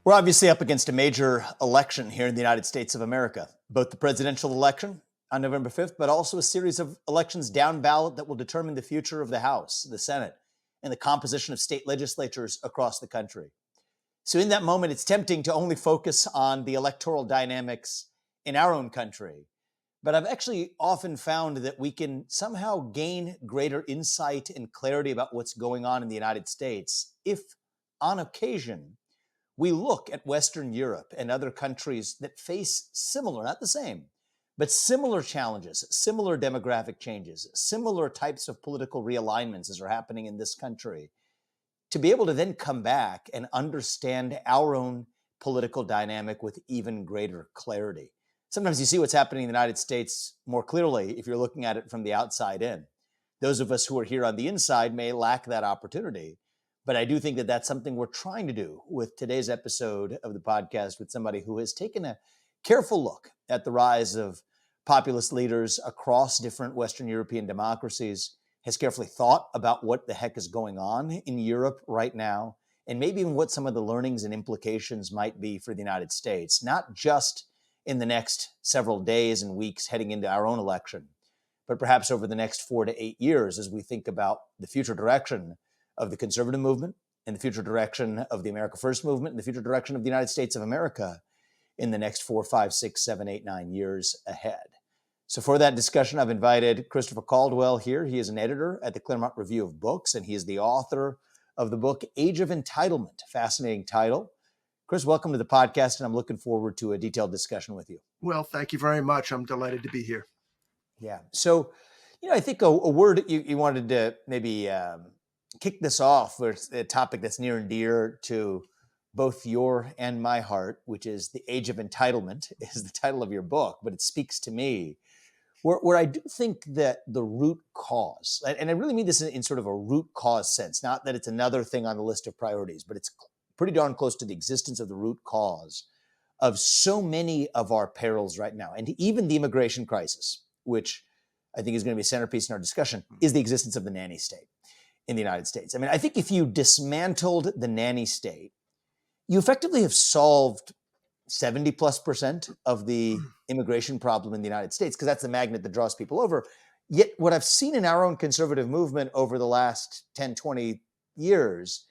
We're obviously up against a major election here in the United States of America, both the presidential election on November 5th, but also a series of elections down ballot that will determine the future of the House, the Senate, and the composition of state legislatures across the country. So in that moment, it's tempting to only focus on the electoral dynamics in our own country. But I've actually often found that we can somehow gain greater insight and clarity about what's going on in the United States if, on occasion, we look at Western Europe and other countries that face similar, not the same, but similar challenges, similar demographic changes, similar types of political realignments as are happening in this country, to be able to then come back and understand our own political dynamic with even greater clarity. Sometimes you see what's happening in the United States more clearly if you're looking at it from the outside in. Those of us who are here on the inside may lack that opportunity. But I do think that that's something we're trying to do with today's episode of the podcast with somebody who has taken a careful look at the rise of populist leaders across different Western European democracies, has carefully thought about what the heck is going on in Europe right now, and maybe even what some of the learnings and implications might be for the United States, not just in the next several days and weeks heading into our own election, but perhaps over the next 4 to 8 years as we think about the future direction of the conservative movement and the future direction of the America First movement and the future direction of the United States of America in the next 4, 5, 6, 7, 8, 9 years ahead. So for that discussion, I've invited Christopher Caldwell here. He is an editor at the Claremont Review of Books, and he is the author of the book, Age of Entitlement. Fascinating title. Chris, welcome to the podcast, and I'm looking forward to a detailed discussion with you. Well, thank you very much. I'm delighted to be here. Yeah. So, I think a word you wanted to maybe kick this off with a topic that's near and dear to both your and my heart, which is The Age of Entitlement, is the title of your book, but it speaks to me, where I do think that the root cause, and I really mean this in sort of a root cause sense, not that it's another thing on the list of priorities, but it's pretty darn close to the existence of the root cause of so many of our perils right now, and even the immigration crisis, which I think is going to be a centerpiece in our discussion, is the existence of the nanny state in the United States. I mean, I think if you dismantled the nanny state, you effectively have solved 70+% of the immigration problem in the United States, because that's the magnet that draws people over. Yet what I've seen in our own conservative movement over the last 10, 20 years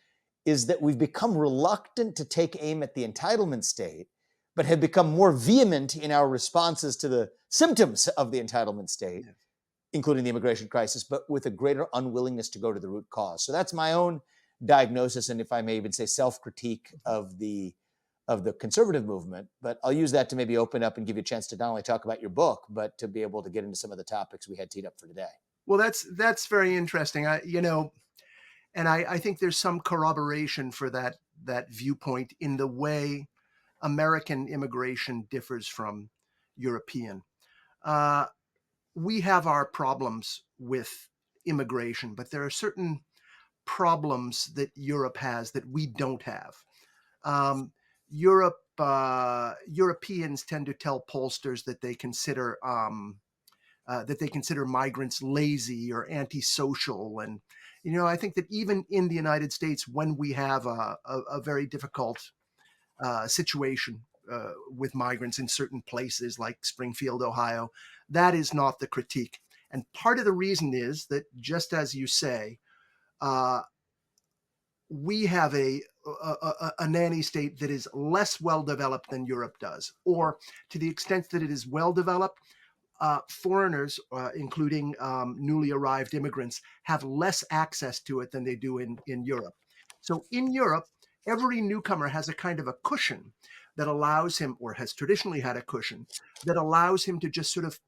is that we've become reluctant to take aim at the entitlement state, but have become more vehement in our responses to the symptoms of the entitlement state, including the immigration crisis, but with a greater unwillingness to go to the root cause. So that's my own diagnosis, and if I may even say self-critique of the conservative movement. But I'll use that to maybe open up and give you a chance to not only talk about your book, but to be able to get into some of the topics we had teed up for today. Well, that's very interesting. I think there's some corroboration for that viewpoint in the way American immigration differs from European. We have our problems with immigration, but there are certain problems that Europe has that we don't have. Europeans tend to tell pollsters that they consider migrants lazy or antisocial, and I think that even in the United States, when we have a very difficult situation with migrants in certain places like Springfield, Ohio, that is not the critique. And part of the reason is that, just as you say, we have a nanny state that is less well developed than Europe does, or to the extent that it is well developed, foreigners, including newly arrived immigrants, have less access to it than they do in Europe. So in Europe, every newcomer has a kind of a cushion that allows him, or has traditionally had a cushion, that allows him to just sort of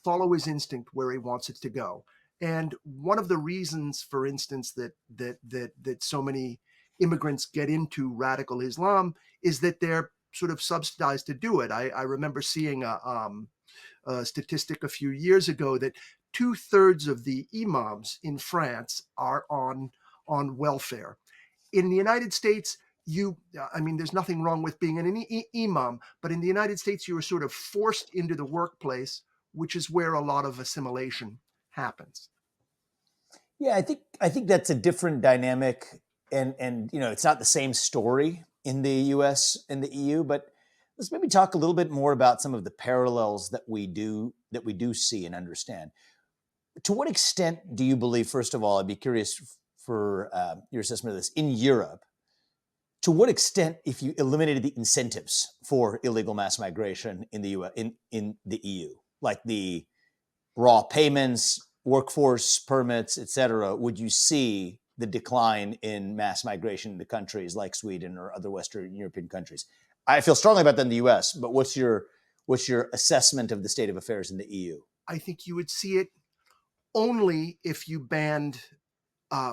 follow his instinct where he wants it to go. And one of the reasons, for instance, that so many immigrants get into radical Islam is that they're sort of subsidized to do it. I remember seeing a statistic a few years ago that 2/3 of the imams in France are on welfare. In the United States, there's nothing wrong with being an imam, but in the United States, you are sort of forced into the workplace, which is where a lot of assimilation happens. Yeah, I think that's a different dynamic, and it's not the same story in the US and the EU, but let's maybe talk a little bit more about some of the parallels that we do see and understand. To what extent do you believe, first of all, I'd be curious for your assessment of this, in Europe, to what extent, if you eliminated the incentives for illegal mass migration in the US, in the EU, like the raw payments, workforce permits, et cetera, would you see the decline in mass migration to countries like Sweden or other Western European countries? I feel strongly about that in the US, but what's your assessment of the state of affairs in the EU? I think you would see it only if you banned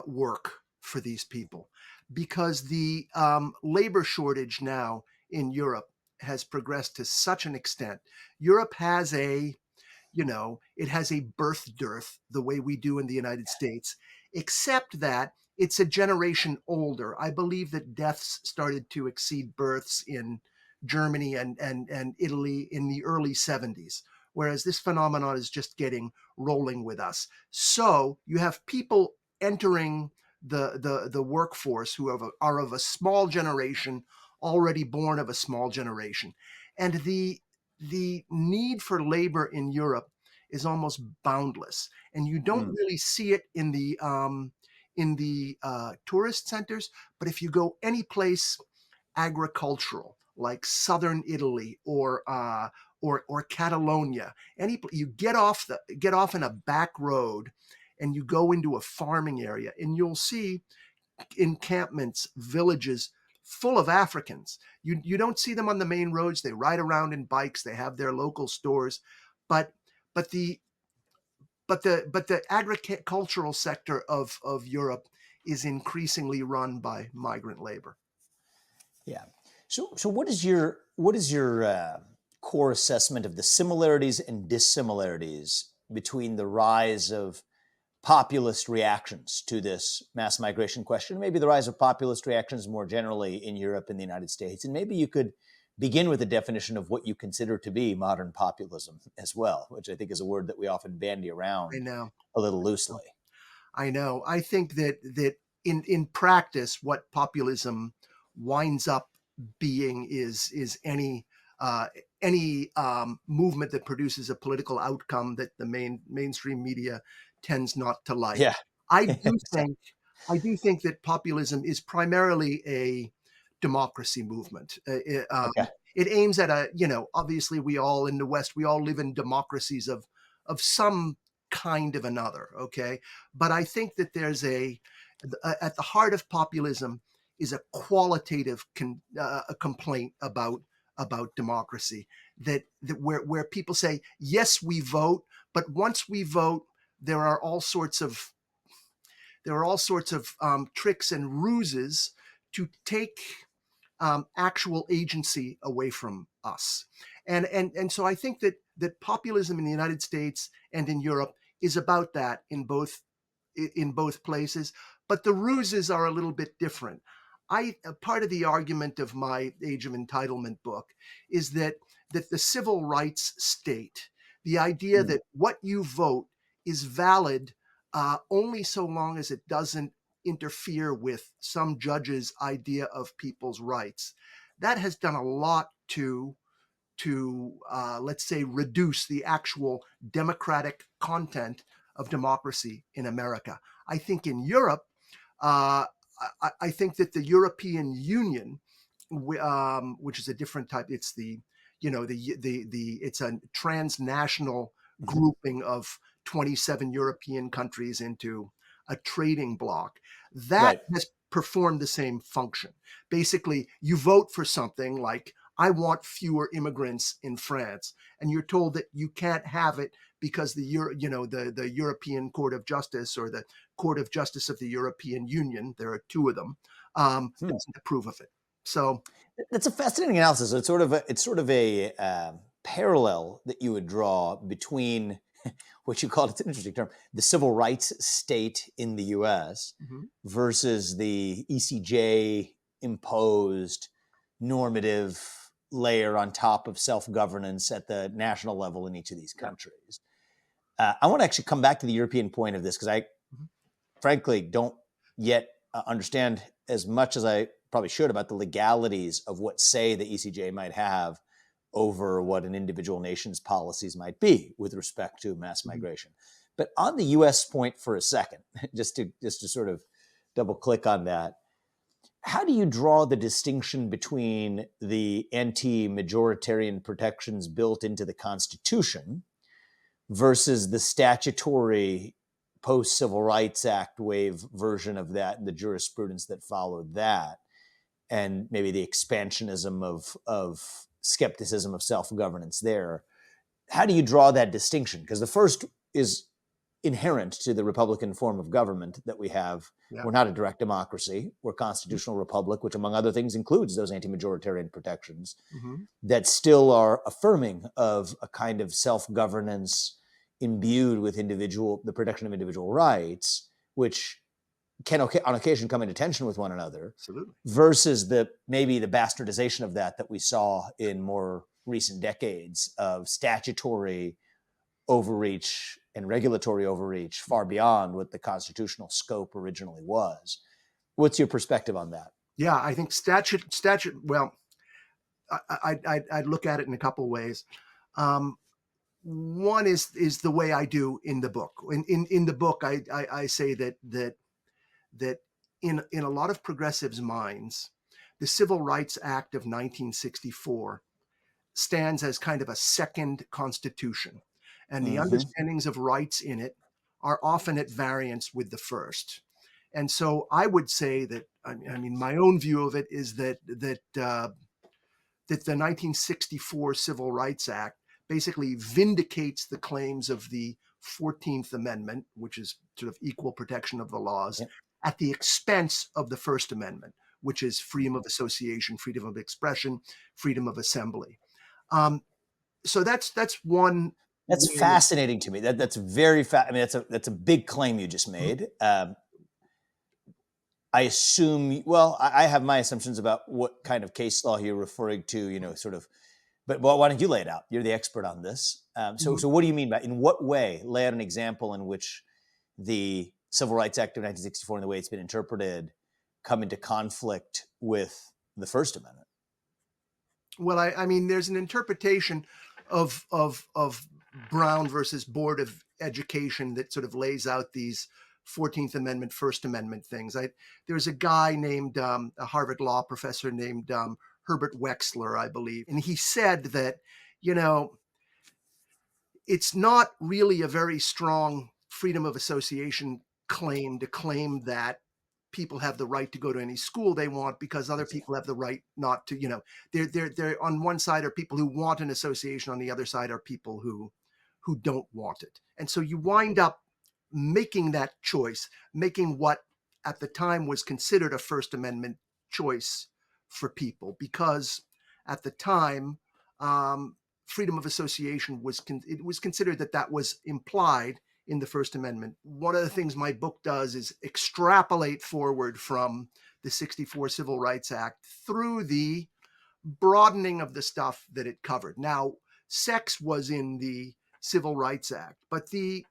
work for these people, because the labor shortage now in Europe has progressed to such an extent. Europe has it has a birth dearth the way we do in the United States, except that it's a generation older. I believe that deaths started to exceed births in Germany and Italy in the early 70s, whereas this phenomenon is just getting rolling with us. So you have people entering the workforce who are of a small generation, already born of a small generation. And the need for labor in Europe is almost boundless, and you don't really see it in the tourist centers. But if you go any place agricultural, like southern Italy or Catalonia, you get off in a back road, and you go into a farming area, and you'll see encampments, villages full of Africans. You don't see them on the main roads. They ride around in bikes. They have their local stores, but but the but the agricultural sector of Europe is increasingly run by migrant labor. Yeah. So what is your core assessment of the similarities and dissimilarities between the rise of populist reactions to this mass migration question, maybe the rise of populist reactions more generally in Europe and the United States? And maybe you could begin with a definition of what you consider to be modern populism as well, which I think is a word that we often bandy I around know. a little loosely. I know. I think that in practice, what populism winds up being is uh, any movement that produces a political outcome that the mainstream media tends not to like. Yeah. I do Exactly. think I do think that populism is primarily a democracy movement. Okay. It aims at obviously we all in the West, we all live in democracies of some kind of another. Okay. But I think that at the heart of populism is a qualitative a complaint about democracy, that where people say, yes, we vote, but once we vote, there are all sorts of tricks and ruses to take actual agency away from us. And so I think that populism in the United States and in Europe is about that in both places, but the ruses are a little bit different. Part of the argument of my Age of Entitlement book is that the civil rights state, the idea Mm. that what you vote is valid only so long as it doesn't interfere with some judge's idea of people's rights, that has done a lot to let's say reduce the actual democratic content of democracy in America. I think in Europe, uh, I think that the European Union, which is a different type, it's it's a transnational Mhm. grouping of 27 European countries into a trading bloc that Right. has performed the same function. Basically, you vote for something like, I want fewer immigrants in France, and you're told that you can't have it because the European Court of Justice, or the Court of Justice of the European Union, there are two of them, Hmm. doesn't approve of it. So That's a fascinating analysis. It's sort of a parallel that you would draw between what you called, it's an interesting term, the civil rights state in the US mhm, versus the ECJ imposed normative layer on top of self governance at the national level in each of these yeah, countries. I want to actually come back to the European point of this because I mhm, frankly don't yet understand as much as I probably should, about the legalities of what say the ECJ might have over what an individual nation's policies might be with respect to mass migration. But on the U.S. point for a second, just to sort of double click on that, how do you draw the distinction between the anti-majoritarian protections built into the Constitution versus the statutory post-Civil Rights Act wave version of that and the jurisprudence that followed that, and maybe the expansionism of skepticism of self-governance there? How do you draw that distinction? Because the first is inherent to the Republican form of government that we have. Yeah. We're not a direct democracy. We're a constitutional republic, which among other things includes those anti-majoritarian protections that still are affirming of a kind of self-governance imbued with the protection of individual rights, which can on occasion come into tension with one another. Absolutely. Versus maybe the bastardization of that we saw in more recent decades of statutory overreach and regulatory overreach far beyond what the constitutional scope originally was. What's your perspective on that? Yeah, I think statute. Well, I'd look at it in a couple of ways. One is the way I do in the book. In the book, I say that in a lot of progressives' minds, the Civil Rights Act of 1964 stands as kind of a second constitution, and the understandings of rights in it are often at variance with the first. And so I would say that, I mean, my own view of it is that the 1964 Civil Rights Act basically vindicates the claims of the 14th Amendment, which is sort of equal protection of the laws, at the expense of the First Amendment, which is freedom of association, freedom of expression, freedom of assembly. So that's one. That's fascinating to me. That's very I mean, that's a big claim you just made. I assume, well, I have my assumptions about what kind of case law you're referring to, sort of, but why don't you lay it out? You're the expert on this. So what do you mean by, in what way, lay out an example in which the Civil Rights Act of 1964 and the way it's been interpreted come into conflict with the First Amendment? Well, I mean, there's an interpretation of Brown versus Board of Education that sort of lays out these 14th Amendment, First Amendment things. There's a guy named, a Harvard law professor named Herbert Wexler, I believe. And he said that, it's not really a very strong freedom of association claim to claim that people have the right to go to any school they want because other people have the right not to, they're on one side are people who want an association, on the other side are people who don't want it. And so you wind up making that choice, making what at the time was considered a First Amendment choice for people, because at the time, freedom of association was considered that was implied in the First Amendment. One of the things my book does is extrapolate forward from the 64 Civil Rights Act through the broadening of the stuff that it covered. Now, sex was in the Civil Rights Act, but the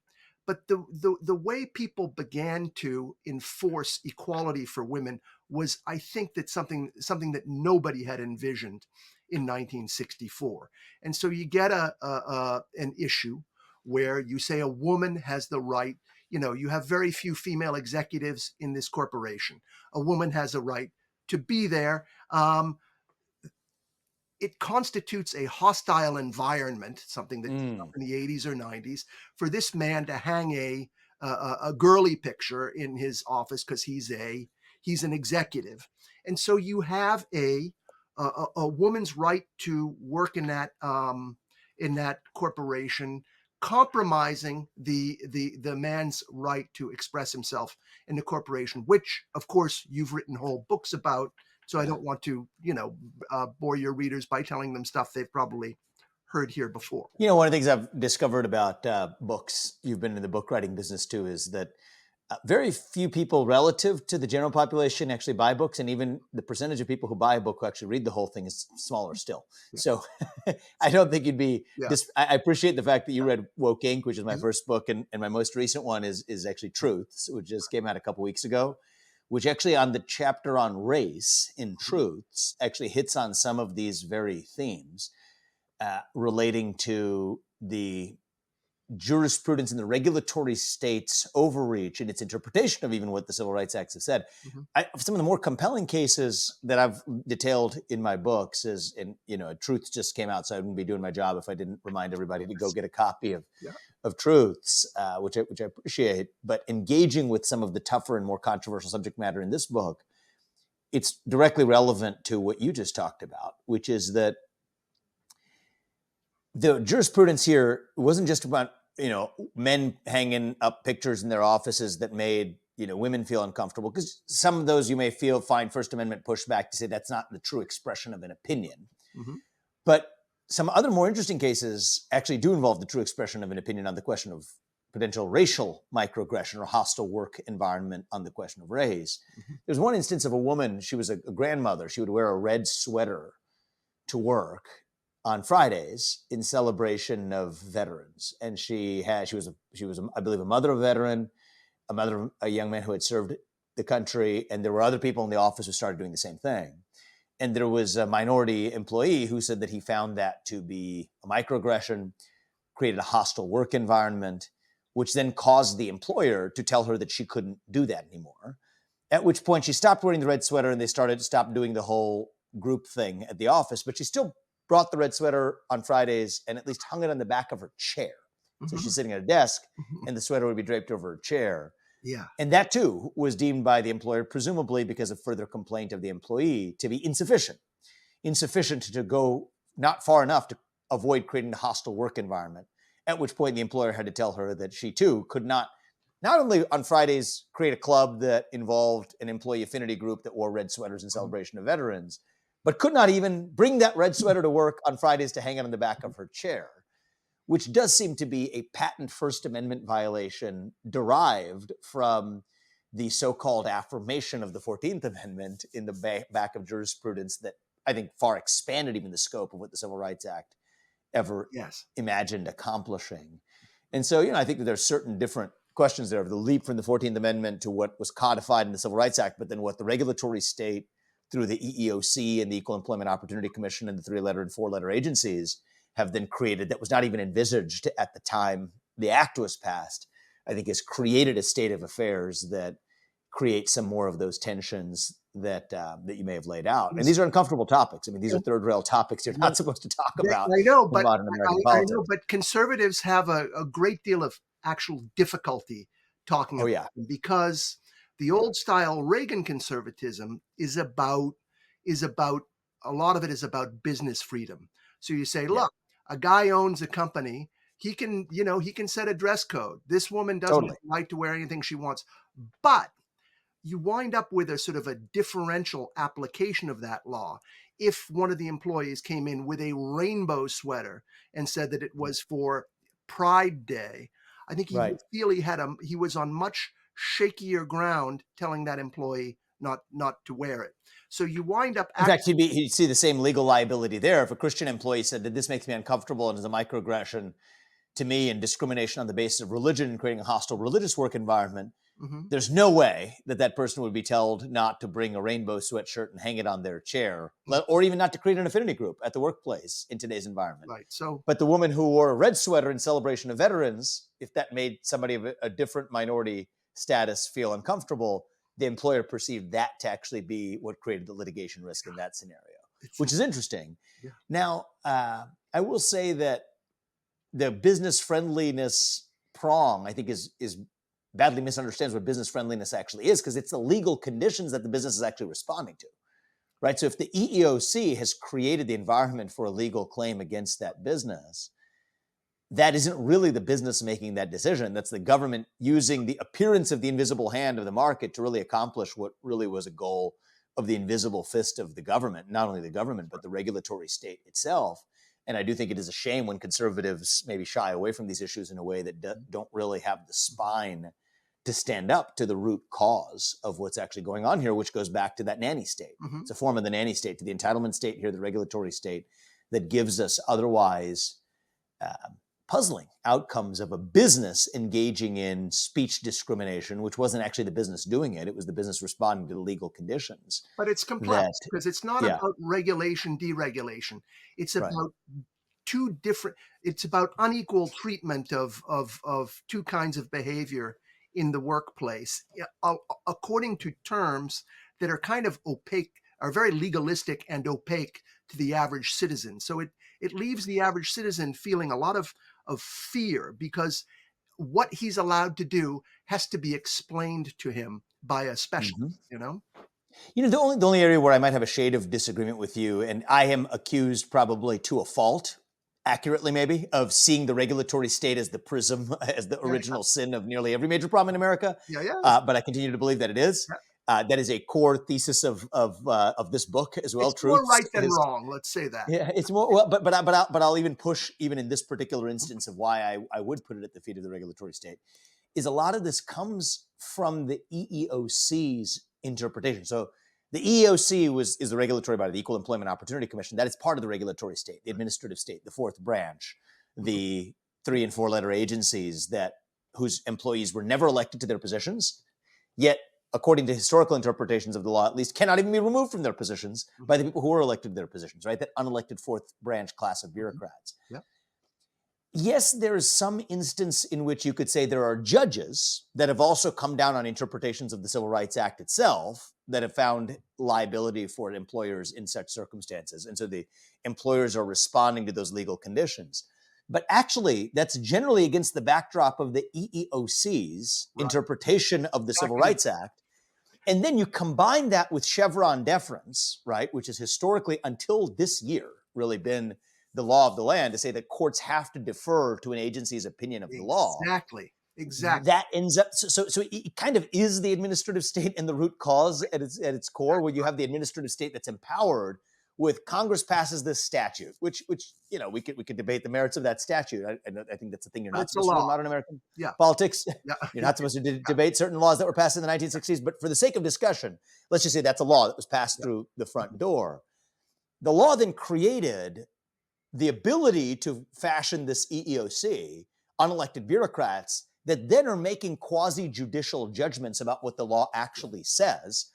way people began to enforce equality for women was, I think, that something that nobody had envisioned in 1964. And so you get an issue where you say a woman has the right, you have very few female executives in this corporation. A woman has a right to be there. It constitutes a hostile environment, something that came up in the 80s or 90s, for this man to hang a girly picture in his office because he's an executive. And so you have a woman's right to work in that corporation, compromising the man's right to express himself in the corporation, which, of course, you've written whole books about. So I don't want to, bore your readers by telling them stuff they've probably heard here before. One of the things I've discovered about books, you've been in the book writing business too, is that very few people relative to the general population actually buy books. And even the percentage of people who buy a book who actually read the whole thing is smaller still. Yeah. So I don't think you'd be, I appreciate the fact that you read Woke Inc., which is my first book. And my most recent one is actually Truths, which just came out a couple weeks ago. which actually on the chapter on race in Truths actually hits on some of these very themes relating to the jurisprudence in the regulatory state's overreach in its interpretation of even what the Civil Rights Acts have said. Some of the more compelling cases that I've detailed in my books is, and Truths just came out, so I wouldn't be doing my job if I didn't remind everybody to go get a copy of Truths, which I appreciate. But engaging with some of the tougher and more controversial subject matter in this book, it's directly relevant to what you just talked about, which is that the jurisprudence here wasn't just about men hanging up pictures in their offices that made women feel uncomfortable, because some of those you may find First Amendment pushback to say that's not the true expression of an opinion. But some other more interesting cases actually do involve the true expression of an opinion on the question of potential racial microaggression or hostile work environment on the question of race. There's one instance of a woman, she was a grandmother. She would wear a red sweater to work on Fridays in celebration of veterans. And she was, I believe, a mother of a veteran, a mother of a young man who had served the country. And there were other people in the office who started doing the same thing. And there was a minority employee who said that he found that to be a microaggression, created a hostile work environment, which then caused the employer to tell her that she couldn't do that anymore. At which point she stopped wearing the red sweater and they started to stop doing the whole group thing at the office, but she still brought the red sweater on Fridays and at least hung it on the back of her chair. So she's sitting at a desk and the sweater would be draped over her chair. Yeah. And that too was deemed by the employer, presumably because of further complaint of the employee, to be insufficient to go not far enough to avoid creating a hostile work environment. At which point the employer had to tell her that she too could not only on Fridays create a club that involved an employee affinity group that wore red sweaters in celebration of veterans, but could not even bring that red sweater to work on Fridays to hang it on the back of her chair, which does seem to be a patent First Amendment violation derived from the so-called affirmation of the 14th Amendment in the back of jurisprudence that I think far expanded even the scope of what the Civil Rights Act ever imagined accomplishing. And so, I think that there's certain different questions there of the leap from the 14th Amendment to what was codified in the Civil Rights Act, but then what the regulatory state through the EEOC and the Equal Employment Opportunity Commission and the 3-letter and 4-letter agencies have then created that was not even envisaged at the time the act was passed, I think has created a state of affairs that creates some more of those tensions that you may have laid out. And these are uncomfortable topics. I mean, these are third rail topics you're not supposed to talk about I know, in modern American politics. I know, but conservatives have a great deal of actual difficulty talking about them because the old style Reagan conservatism is about a lot of it is about business freedom. So you say, look, a guy owns a company. He can set a dress code. This woman doesn't have the right to wear anything she wants. But you wind up with a sort of a differential application of that law. If one of the employees came in with a rainbow sweater and said that it was for Pride Day, I think he would feel he was on much shakier ground telling that employee not to wear it. So you wind up... In fact, he'd see the same legal liability there if a Christian employee said that this makes me uncomfortable and is a microaggression to me and discrimination on the basis of religion and creating a hostile religious work environment. There's no way that person would be told not to bring a rainbow sweatshirt and hang it on their chair, or even not to create an affinity group at the workplace in today's environment. Right. So, but the woman who wore a red sweater in celebration of veterans, if that made somebody of a different minority status feel uncomfortable, the employer perceived that to actually be what created the litigation risk in that scenario, which is interesting. Yeah. Now, I will say that the business friendliness prong, I think, is badly misunderstands what business friendliness actually is, because it's the legal conditions that the business is actually responding to, right? So if the EEOC has created the environment for a legal claim against that business, that isn't really the business making that decision. That's the government using the appearance of the invisible hand of the market to really accomplish what really was a goal of the invisible fist of the government, not only the government, but the regulatory state itself. And I do think it is a shame when conservatives maybe shy away from these issues in a way that don't really have the spine to stand up to the root cause of what's actually going on here, which goes back to that nanny state. It's a form of the nanny state, to the entitlement state here, the regulatory state, that gives us otherwise puzzling outcomes of a business engaging in speech discrimination, which wasn't actually the business doing it. It was the business responding to the legal conditions. But it's That, complex because it's not yeah, about regulation, deregulation. It's right. about two different, it's about unequal treatment of two kinds of behavior in the workplace, according to terms that are kind of opaque, are very legalistic and opaque to the average citizen. So it leaves the average citizen feeling a lot of fear, because what he's allowed to do has to be explained to him by a Mhm. specialist, you know? The only area where I might have a shade of disagreement with you, and I am accused probably to a fault, accurately maybe, of seeing the regulatory state as the prism, as the Yeah, original sin of nearly every major problem in America. yeah, yeah. But I continue to believe that it is. That is a core thesis of this book as well. It's more Truths right than is, wrong, let's say that. yeah, it's more well, but I'll even push even in this particular instance of why I would put it at the feet of the regulatory state. Is a lot of this comes from the EEOC's interpretation. So the EEOC is the regulatory body, the Equal Employment Opportunity Commission. That is part of the regulatory state, the administrative state, the fourth branch, the 3 and 4 letter agencies that whose employees were never elected to their positions, yet according to historical interpretations of the law, at least cannot even be removed from their positions by the people who were elected to their positions, right? That unelected fourth branch class of bureaucrats. Yeah. Yes, there is some instance in which you could say there are judges that have also come down on interpretations of the Civil Rights Act itself that have found liability for employers in such circumstances. And so the employers are responding to those legal conditions. But actually, that's generally against the backdrop of the EEOC's Right. interpretation of the Civil Exactly. Rights Act. And then you combine that with Chevron deference, right, which has historically, until this year, really been the law of the land, to say that courts have to defer to an agency's opinion of the law. Exactly. That ends up so it kind of is the administrative state and the root cause at its core, where you have the administrative state that's empowered with Congress passes this statute, which we could debate the merits of that statute. I think that's the thing you're But not it's a supposed to do in law. modern American Yeah. politics. Yeah. You're not supposed to debate certain laws that were passed in the 1960s, but for the sake of discussion, let's just say that's a law that was passed through the front door. The law then created the ability to fashion this EEOC, unelected bureaucrats that then are making quasi-judicial judgments about what the law actually says,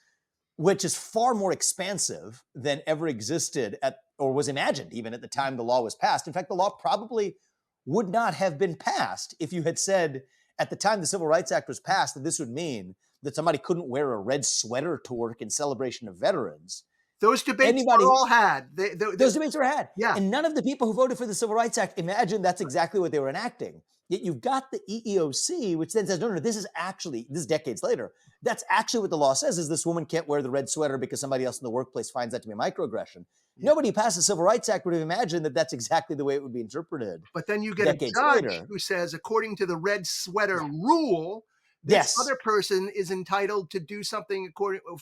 which is far more expansive than ever existed or was imagined even at the time the law was passed. In fact, the law probably would not have been passed if you had said at the time the Civil Rights Act was passed that this would mean that somebody couldn't wear a red sweater to work in celebration of veterans. Those debates were all had. Those debates were had. Yeah. And none of the people who voted for the Civil Rights Act imagined that's exactly what they were enacting. Yet you've got the EEOC, which then says, no, this is decades later. That's actually what the law says, is this woman can't wear the red sweater because somebody else in the workplace finds that to be a microaggression. Yeah. Nobody who passed the Civil Rights Act would have imagined that that's exactly the way it would be interpreted. But then you get a judge who says, according to the red sweater rule, this other person is entitled to do something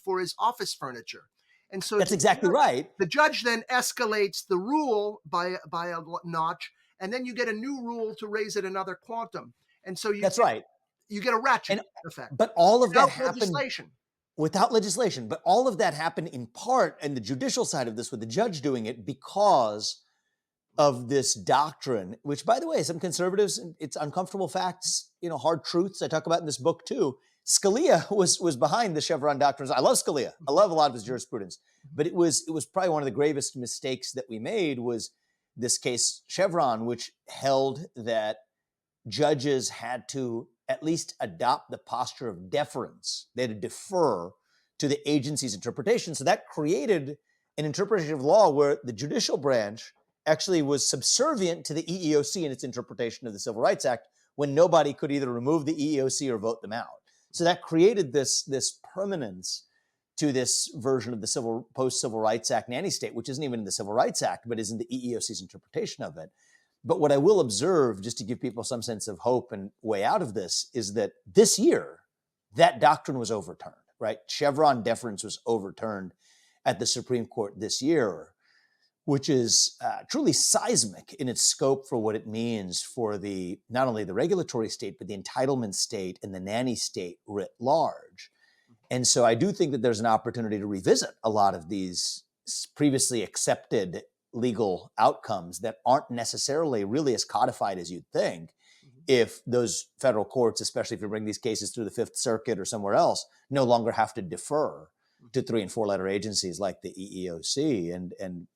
for his office furniture. And so that's exactly right. The judge then escalates the rule by a notch, and then you get a new rule to raise it another quantum. And so you get a ratchet effect. But all of that happened without legislation. But all of that happened in part, and the judicial side of this, with the judge doing it, because of this doctrine, which, by the way, some conservatives, it's uncomfortable facts, hard truths I talk about in this book too. Scalia was behind the Chevron doctrines. I love Scalia. I love a lot of his jurisprudence. But it was probably one of the gravest mistakes that we made was this case Chevron, which held that judges had to at least adopt the posture of deference. They had to defer to the agency's interpretation. So that created an interpretation of law where the judicial branch actually was subservient to the EEOC in its interpretation of the Civil Rights Act, when nobody could either remove the EEOC or vote them out. So that created this permanence to this version of the post-Civil Rights Act nanny state, which isn't even in the Civil Rights Act, but is in the EEOC's interpretation of it. But what I will observe, just to give people some sense of hope and way out of this, is that this year, that doctrine was overturned, right? Chevron deference was overturned at the Supreme Court this year, which is truly seismic in its scope for what it means for not only the regulatory state, but the entitlement state and the nanny state writ large. And so I do think that there's an opportunity to revisit a lot of these previously accepted legal outcomes that aren't necessarily really as codified as you'd think if those federal courts, especially if you bring these cases through the Fifth Circuit or somewhere else, no longer have to defer to 3- and 4-letter agencies like the EEOC. And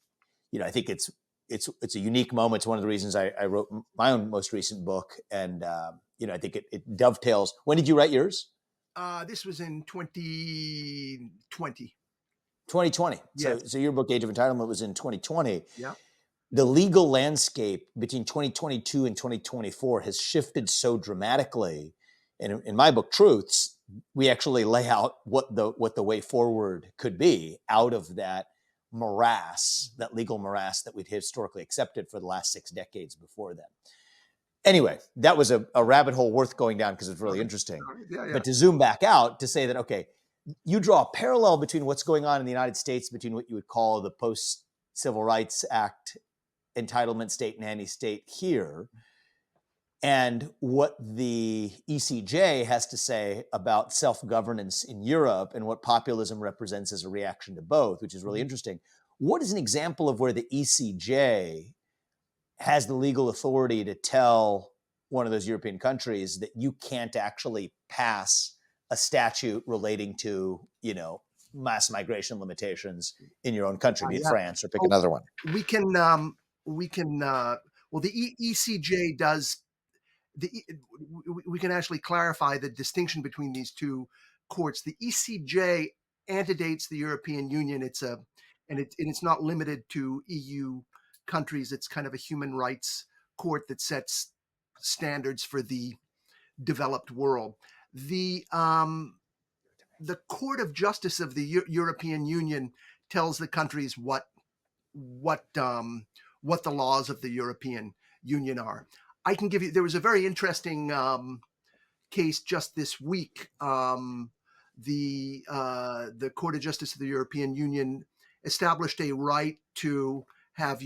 I think it's a unique moment. It's one of the reasons I wrote my own most recent book. And, I think it dovetails. When did you write yours? This was in 2020. 2020. Yes. So your book, Age of Entitlement, was in 2020. Yeah. The legal landscape between 2022 and 2024 has shifted so dramatically. And in my book, Truths, we actually lay out what the way forward could be out of that morass, that legal morass that we'd historically accepted for the last 6 decades before then. Anyway, that was a rabbit hole worth going down because it's really interesting. Yeah. But to zoom back out, to say that, okay, you draw a parallel between what's going on in the United States, between what you would call the post-Civil Rights Act entitlement state, nanny state here, and what the ECJ has to say about self-governance in Europe and what populism represents as a reaction to both, which is really interesting. What is an example of where the ECJ has the legal authority to tell one of those European countries that you can't actually pass a statute relating to, mass migration limitations in your own country, be it France or pick another one? We can, well, the ECJ does, we can actually clarify the distinction between these two courts. The ECJ antedates the European Union. It's not limited to EU countries. It's kind of a human rights court that sets standards for the developed world. The Court of Justice of the European Union tells the countries what the laws of the European Union are. I can give you. There was a very interesting case just this week. The Court of Justice of the European Union established a right to have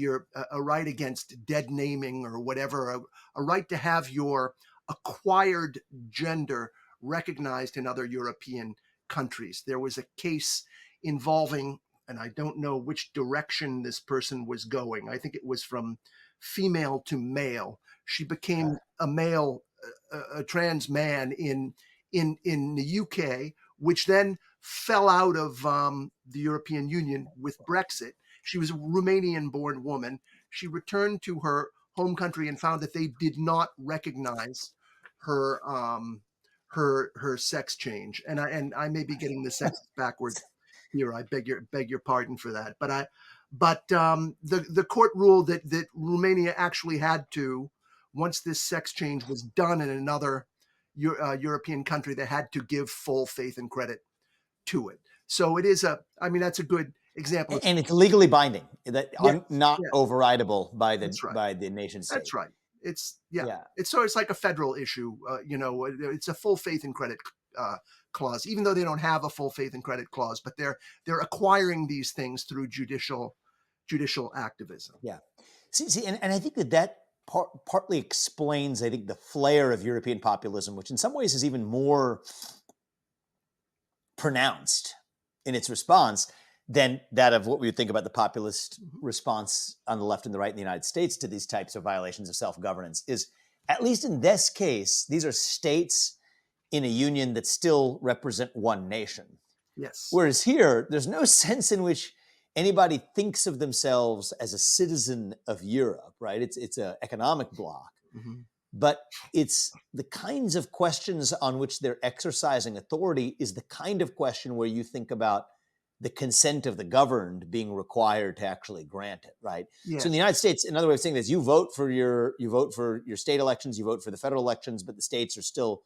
a right against dead naming or whatever, a right to have your acquired gender recognized in other European countries. There was a case involving, and I don't know which direction this person was going. I think it was from female to male. She became a male, a trans man in the UK, which then fell out of the European Union with Brexit. She was a Romanian-born woman. She returned to her home country and found that they did not recognize her her sex change. And I may be getting the sex backwards here. I beg your pardon for that. But the court ruled that Romania actually had to, once this sex change was done in another European country, they had to give full faith and credit to it. So it is that's a good example. And it's legally binding, that not overridable by the nation state. That's right. It's it's like a federal issue. It's a full faith and credit clause, even though they don't have a full faith and credit clause, but they're acquiring these things through judicial activism. Yeah. See, and I think that partly explains, I think, the flair of European populism, which in some ways is even more pronounced in its response than that of what we would think about the populist response on the left and the right in the United States to these types of violations of self-governance. Is, at least in this case, these are states in a union that still represent one nation. Yes. Whereas here, there's no sense in which anybody thinks of themselves as a citizen of Europe, right? It's an economic bloc. Mm-hmm. But it's the kinds of questions on which they're exercising authority is the kind of question where you think about the consent of the governed being required to actually grant it, right? Yes. So in the United States, another way of saying this, you vote for your state elections, you vote for the federal elections, but the states are still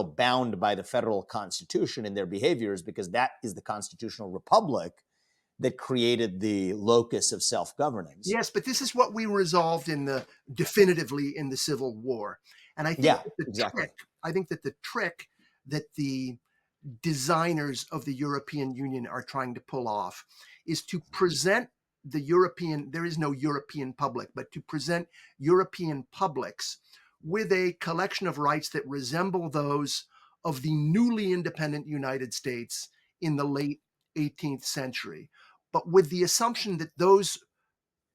bound by the federal constitution in their behaviors, because that is the constitutional republic that created the locus of self-governance. Yes, but this is what we resolved definitively in the Civil War. And I think the trick that the designers of the European Union are trying to pull off is to present there is no European public, but to present European publics with a collection of rights that resemble those of the newly independent United States in the late 18th century, but with the assumption that those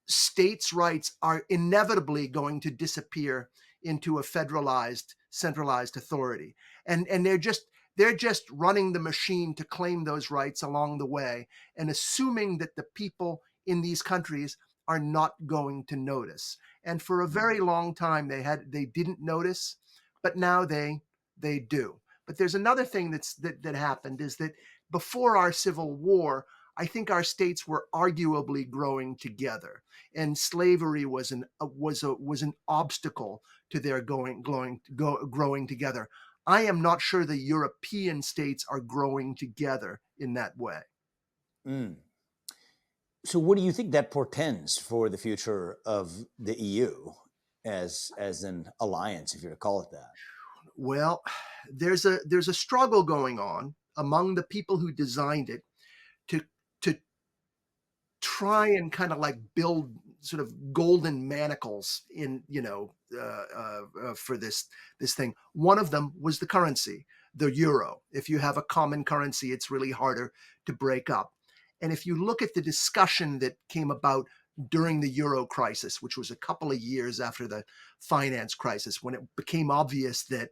states' rights are inevitably going to disappear into a federalized, centralized authority, and they're just running the machine to claim those rights along the way, and assuming that the people in these countries are not going to notice. And for a very long time, they didn't notice, but now they do. But there's another thing that happened is that before our Civil War, I think our states were arguably growing together, and slavery was an obstacle to their growing together. I am not sure the European states are growing together in that way. Mm. So, what do you think that portends for the future of the EU as an alliance, if you're to call it that? Well, there's a struggle going on among the people who designed it to to try and kind of like build sort of golden manacles for this thing. One of them was the currency, the euro. If you have a common currency, it's really harder to break up. And if you look at the discussion that came about during the euro crisis, which was a couple of years after the finance crisis, when it became obvious that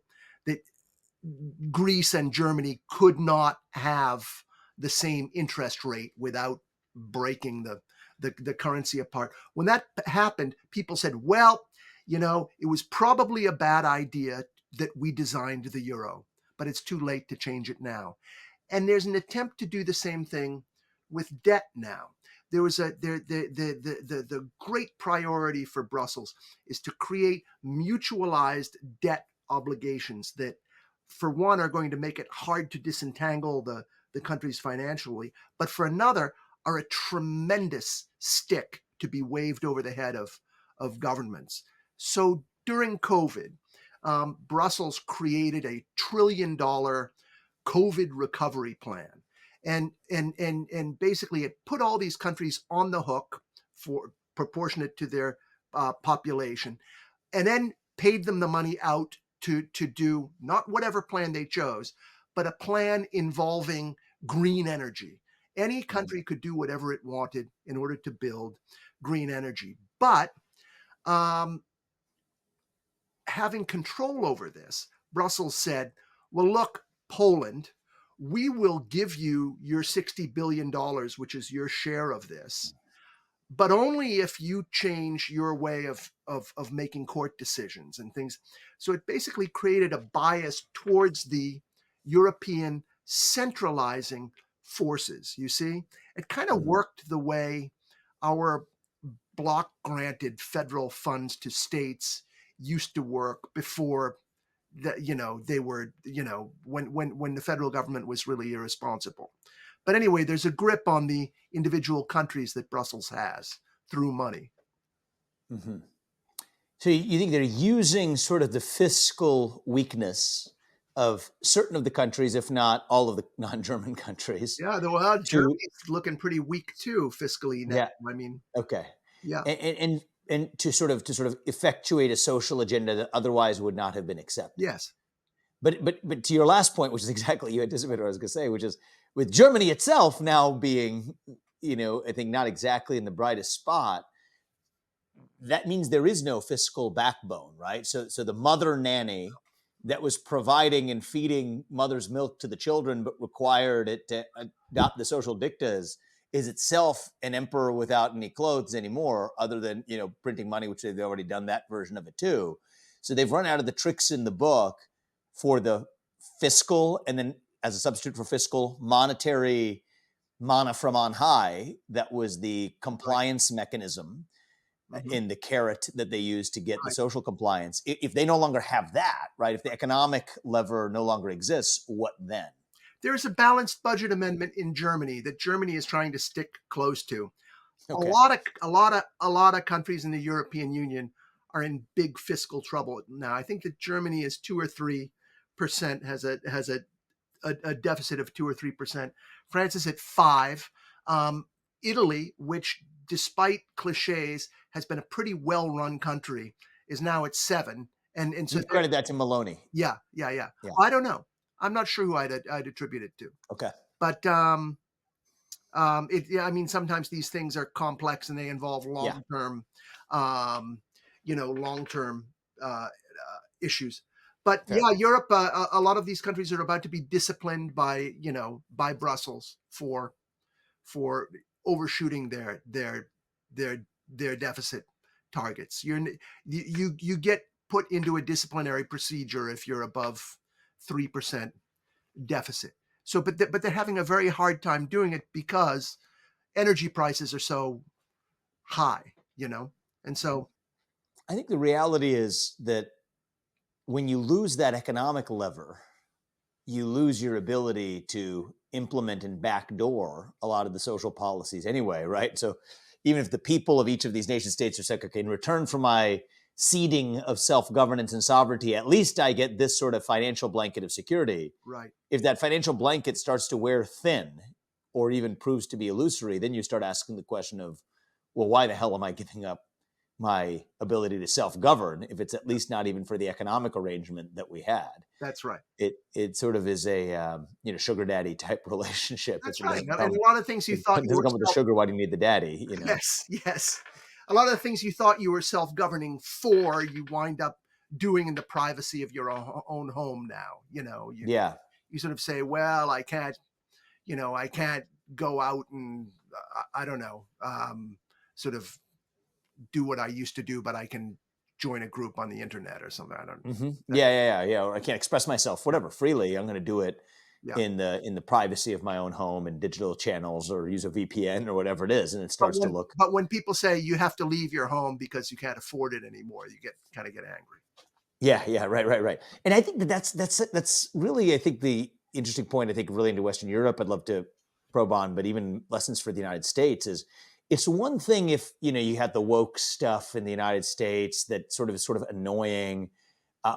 Greece and Germany could not have the same interest rate without breaking the currency apart. When that happened, people said, well, it was probably a bad idea that we designed the euro, but it's too late to change it now. And there's an attempt to do the same thing with debt now. There was the great priority for Brussels is to create mutualized debt obligations that, for one, are going to make it hard to disentangle the countries financially, but for another, are a tremendous stick to be waved over the head of governments. So during COVID, Brussels created a $1 trillion COVID recovery plan. And basically it put all these countries on the hook for proportionate to their population, and then paid them the money out to do not whatever plan they chose, but a plan involving green energy. Any country could do whatever it wanted in order to build green energy. But having control over this, Brussels said, well, look, Poland, we will give you your $60 billion, which is your share of this, but only if you change your way of making court decisions and things. So it basically created a bias towards the European centralizing forces. You see, it kind of worked the way our block granted federal funds to states used to work before that, they were, when the federal government was really irresponsible. But anyway, there's a grip on the individual countries that Brussels has through money. Mm-hmm. So you think they're using sort of the fiscal weakness of certain of the countries, if not all of the non-German countries, Yeah, well, to Germany's looking pretty weak too fiscally now. yeah, I mean, okay, yeah, and to sort of effectuate a social agenda that otherwise would not have been accepted. yes, But to your last point, which is exactly you anticipated what I was going to say, which is with Germany itself now being, I think not exactly in the brightest spot, that means there is no fiscal backbone, right? So the mother nanny that was providing and feeding mother's milk to the children, but required it to adopt the social dictas, is itself an emperor without any clothes anymore, other than printing money, which they've already done that version of it too. So they've run out of the tricks in the book for the fiscal, and then as a substitute for fiscal, monetary mana from on high. That was the compliance mechanism in the carrot that they use to get the social compliance. If they no longer have that, right? If the economic lever no longer exists, what then? There's a balanced budget amendment in Germany that Germany is trying to stick close to. Okay. A lot of countries in the European Union are in big fiscal trouble now. I think that Germany is 2 or 3%, has a deficit of 2 or 3%. France is at 5. Italy, which despite cliches has been a pretty well-run country, is now at 7. And so you credit that to Maloney. Yeah. I don't know. I'm not sure who I'd attribute it to. Okay. But Yeah, I mean, sometimes these things are complex and they involve Yeah, um, long-term issues. But fair. yeah, Europe, a lot of these countries are about to be disciplined by, by Brussels for overshooting their deficit targets. You get put into a disciplinary procedure if you're above 3% deficit. So, but they're having a very hard time doing it because energy prices are so high, and so I think the reality is that when you lose that economic lever, you lose your ability to implement and backdoor a lot of the social policies anyway, right? So even if the people of each of these nation states are saying, okay, in return for my ceding of self-governance and sovereignty, at least I get this sort of financial blanket of security. right. If that financial blanket starts to wear thin or even proves to be illusory, then you start asking the question of, well, why the hell am I giving up my ability to self-govern if it's at least not even for the economic arrangement that we had? That's right. It sort of is a sugar daddy type relationship. It's That's sort of right. doesn't And come a lot of things you it thought you doesn't were come with the self sugar. Why do you need the daddy? You know? yes, yes. A lot of the things you thought you were self-governing for, you wind up doing in the privacy of your own home now. Yeah, You sort of say, well, I can't go out and I don't know, sort of do what I used to do, but I can join a group on the internet or something. I don't. That, yeah. Or I can't express myself, yeah, whatever, freely. I'm going to do it yeah. in the privacy of my own home and digital channels, or use a VPN or whatever it is, and it But starts to when look. but when people say you have to leave your home because you can't afford it anymore, you get angry. Yeah, right. And I think that's really, I think, the interesting point. I think relating to Western Europe, I'd love to probe on, but even lessons for the United States is, it's one thing if you had the woke stuff in the United States that sort of annoying,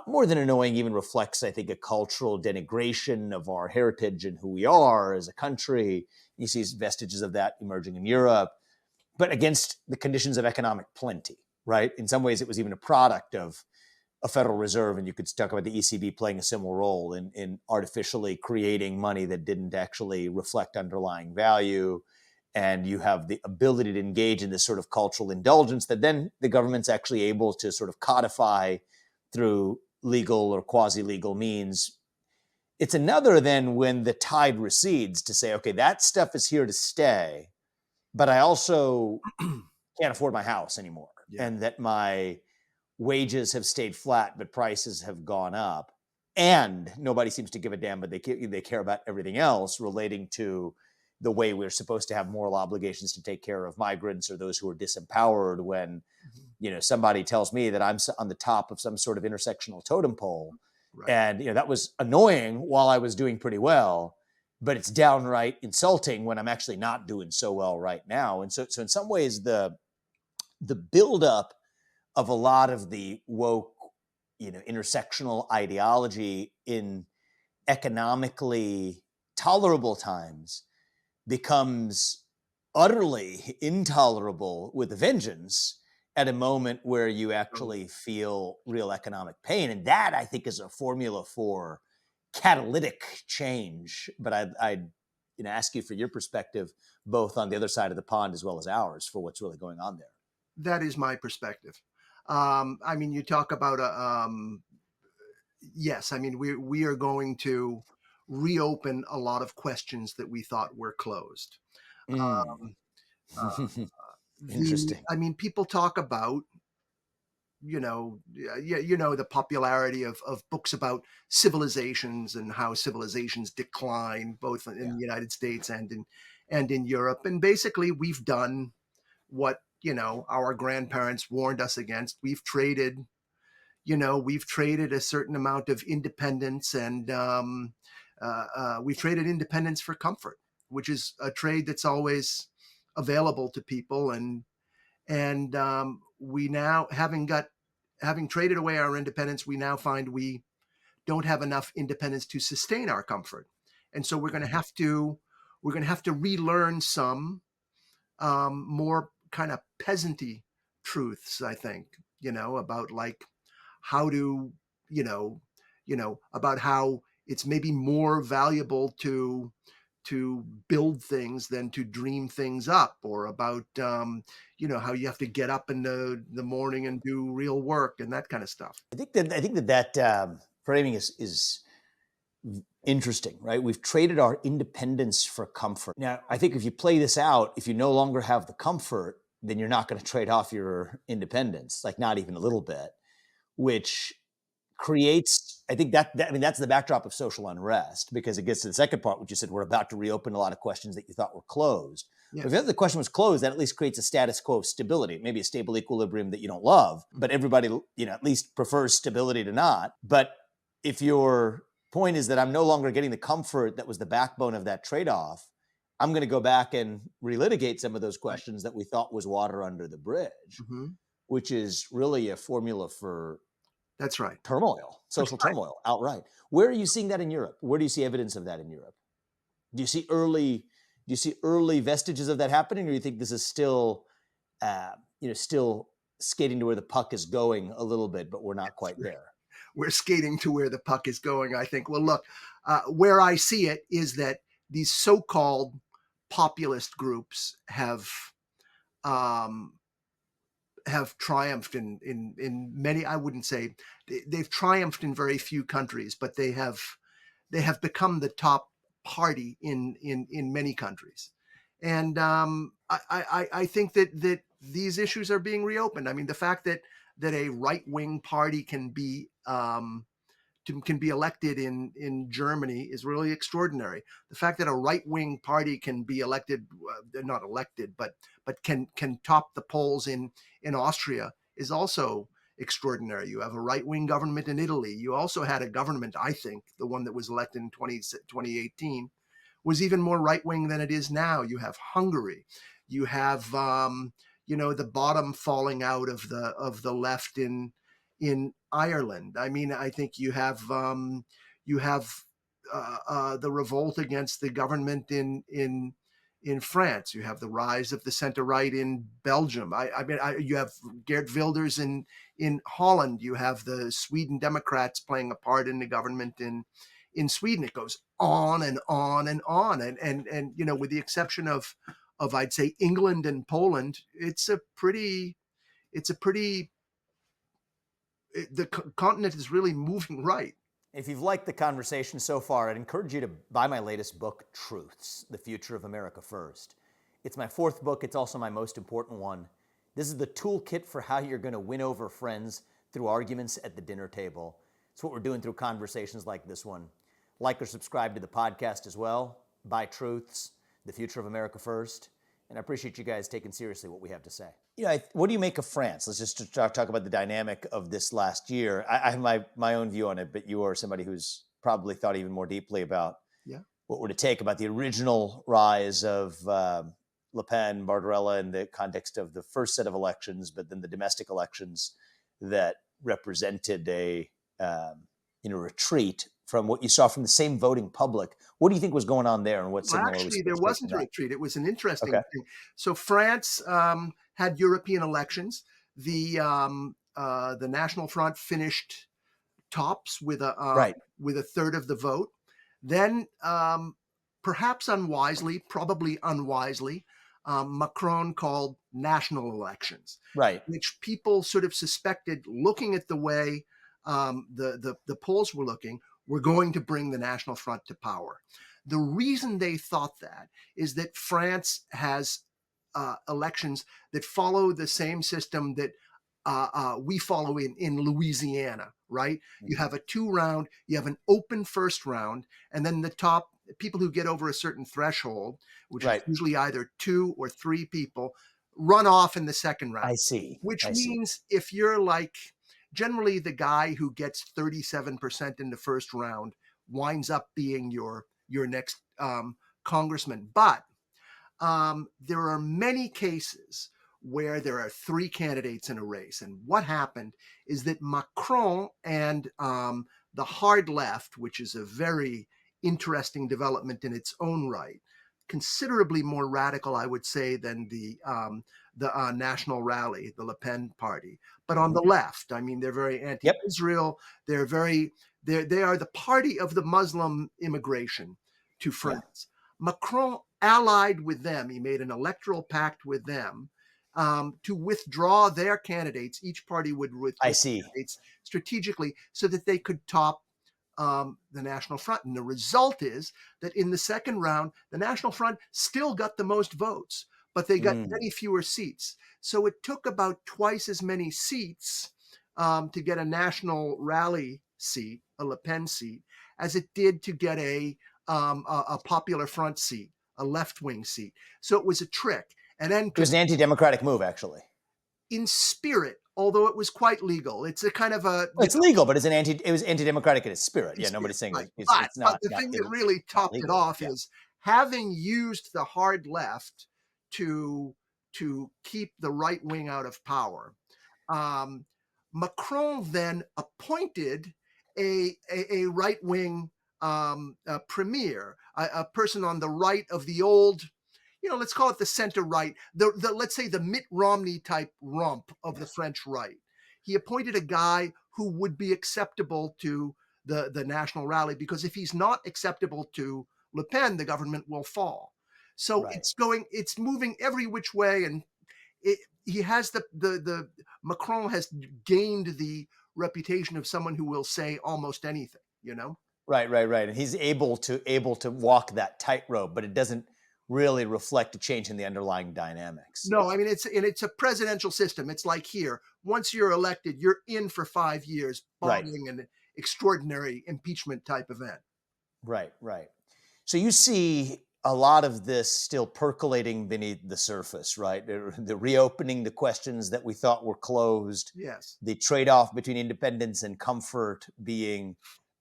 more than annoying, even reflects, I think, a cultural denigration of our heritage and who we are as a country. You see vestiges of that emerging in Europe, but against the conditions of economic plenty, right? In some ways, it was even a product of a Federal Reserve, and you could talk about the ECB playing a similar role in artificially creating money that didn't actually reflect underlying value. And you have the ability to engage in this sort of cultural indulgence that then the government's actually able to sort of codify through legal or quasi-legal means. It's another then when the tide recedes to say, okay, that stuff is here to stay, but I also can't afford my house anymore, Yeah. and that my wages have stayed flat, but prices have gone up. And nobody seems to give a damn, but they care about everything else relating to the way we're supposed to have moral obligations to take care of migrants or those who are disempowered. When Mhm. somebody tells me that I'm on the top of some sort of intersectional totem pole, Right. and that was annoying while I was doing pretty well, but it's downright insulting when I'm actually not doing so well right now. And so in some ways, the buildup of a lot of the woke, intersectional ideology in economically tolerable times becomes utterly intolerable with a vengeance at a moment where you So actually feel real economic pain. And that, I think, is a formula for catalytic change. But I'd ask you for your perspective, both on the other side of the pond as well as ours, for what's really going on there. that is my perspective. I mean, you talk about yes. I mean, we are going to reopen a lot of questions that we thought were closed. Mm. Um, uh, Interesting. I mean, people talk about the popularity of books about civilizations and how civilizations decline both in Yeah. the United States and in Europe. And basically, we've done what our grandparents warned us against. We've traded a certain amount of independence, and we've traded independence for comfort, which is a trade that's always available to people. And we now, having traded away our independence, we now find we don't have enough independence to sustain our comfort, and so we're going to Mhm. have to relearn some more kind of peasanty truths, I think, about like how to, about how it's maybe more valuable to to build things than to dream things up, or about how you have to get up in the morning and do real work and that kind of stuff. I think that framing is interesting, right? We've traded our independence for comfort. Now, I think if you play this out, if you no longer have the comfort, then you're not going to trade off your independence, like not even a little bit, which creates, I think that's the backdrop of social unrest, because it gets to the second part, which you said we're about to reopen a lot of questions that you thought were closed. Yes. But if the question was closed, that at least creates a status quo of stability, maybe a stable equilibrium that you don't love, but everybody, at least prefers stability to not. But if your point is that I'm no longer getting the comfort that was the backbone of that trade-off, I'm going to go back and relitigate some of those questions that we thought was water under the bridge, which is really a formula for that's right. Turmoil, social turmoil, outright. Where are you seeing that in Europe? Where do you see evidence of that in Europe? Do you see early vestiges of that happening, or do you think this is still, still skating to where the puck is going a little bit, but we're not quite there? We're skating to where the puck is going, I think. Well, look, where I see it is that these so-called populist groups have triumphed in many. I wouldn't say they've triumphed in very few countries, but they have become the top party in many countries. And I think that these issues are being reopened. I mean, the fact that a right-wing party can be elected in Germany is really extraordinary. The fact that a right-wing party can be elected, not elected, but can top the polls in Austria is also extraordinary. You have a right-wing government in Italy. You also had a government, I think, the one that was elected in 2018, was even more right-wing than it is now. You have Hungary. You have the bottom falling out of the left in Ireland. I mean, I think you have the revolt against the government in France. You have the rise of the center right in Belgium. You have Geert Wilders in Holland. You have the Sweden Democrats playing a part in the government in Sweden. It goes on and on and on. And with the exception of I'd say England and Poland, the continent is really moving right. If you've liked the conversation so far, I'd encourage you to buy my latest book, Truths, The Future of America First. It's my fourth book. It's also my most important one. This is the toolkit for how you're going to win over friends through arguments at the dinner table. It's what we're doing through conversations like this one. Like or subscribe to the podcast as well. Buy Truths, The Future of America First. And I appreciate you guys taking seriously what we have to say. What do you make of France? Let's just talk about the dynamic of this last year. I have my own view on it, but you are somebody who's probably thought even more deeply about what would it take about the original rise of Le Pen, Barbarella in the context of the first set of elections, but then the domestic elections that represented a retreat from what you saw from the same voting public. What do you think was going on there, and what signal? Well, actually, there wasn't a retreat. It was an interesting thing. So France had European elections. The National Front finished tops with a third of the vote. Then, perhaps unwisely, probably unwisely, Macron called national elections, which people sort of suspected, looking at the way the polls were looking, were going to bring the National Front to power. The reason they thought that is that France has elections that follow the same system that we follow in Louisiana, right? Mm-hmm. You have a 2-round, you have an open first round, and then the top people who get over a certain threshold, which is usually either 2 or 3 people, run off in the second round. I see. Which means if you're like, generally the guy who gets 37% in the first round winds up being your next congressman. But there are many cases where there are 3 candidates in a race. And what happened is that Macron and the hard left, which is a very interesting development in its own right, considerably more radical, I would say, than the National Rally, the Le Pen party. But on the left, I mean, they're very anti-Israel. They are the party of the Muslim immigration to France. Macron allied with them. He made an electoral pact with them to withdraw their candidates. Each party would I withdraw see. candidates strategically so that they could top the National Front. And the result is that in the second round, the National Front still got the most votes, but they got Mm. many fewer seats. So it took about twice as many seats to get a National Rally seat, a Le Pen seat, as it did to get a Popular Front seat, a left-wing seat. So it was a trick. And then It was an anti-democratic move, actually. in spirit, although it was quite legal, it's a kind of a, Well, it's legal, but it was anti-democratic in its spirit. Yeah, spirit, nobody's saying right. it's But not the not thing that illegal. really Not topped it legal. off Yeah. is having used the hard left to keep the right wing out of power. Um, Macron then appointed a right wing premier, a person on the right of the old, let's call it the center right, the let's say the Mitt Romney type rump of the French right. He appointed a guy who would be acceptable to the National Rally, because if he's not acceptable to Le Pen, the government will fall. So Right. it's moving every which way, and he has the Macron has gained the reputation of someone who will say almost anything, Right. And he's able to walk that tightrope, but it doesn't really reflect a change in the underlying dynamics. No, I mean it's a presidential system. It's like here, once you're elected, you're in for 5 years, Right. barring an extraordinary impeachment type event. Right. So you see a lot of this still percolating beneath the surface, right? The reopening the questions that we thought were closed, Yes. the trade-off between independence and comfort being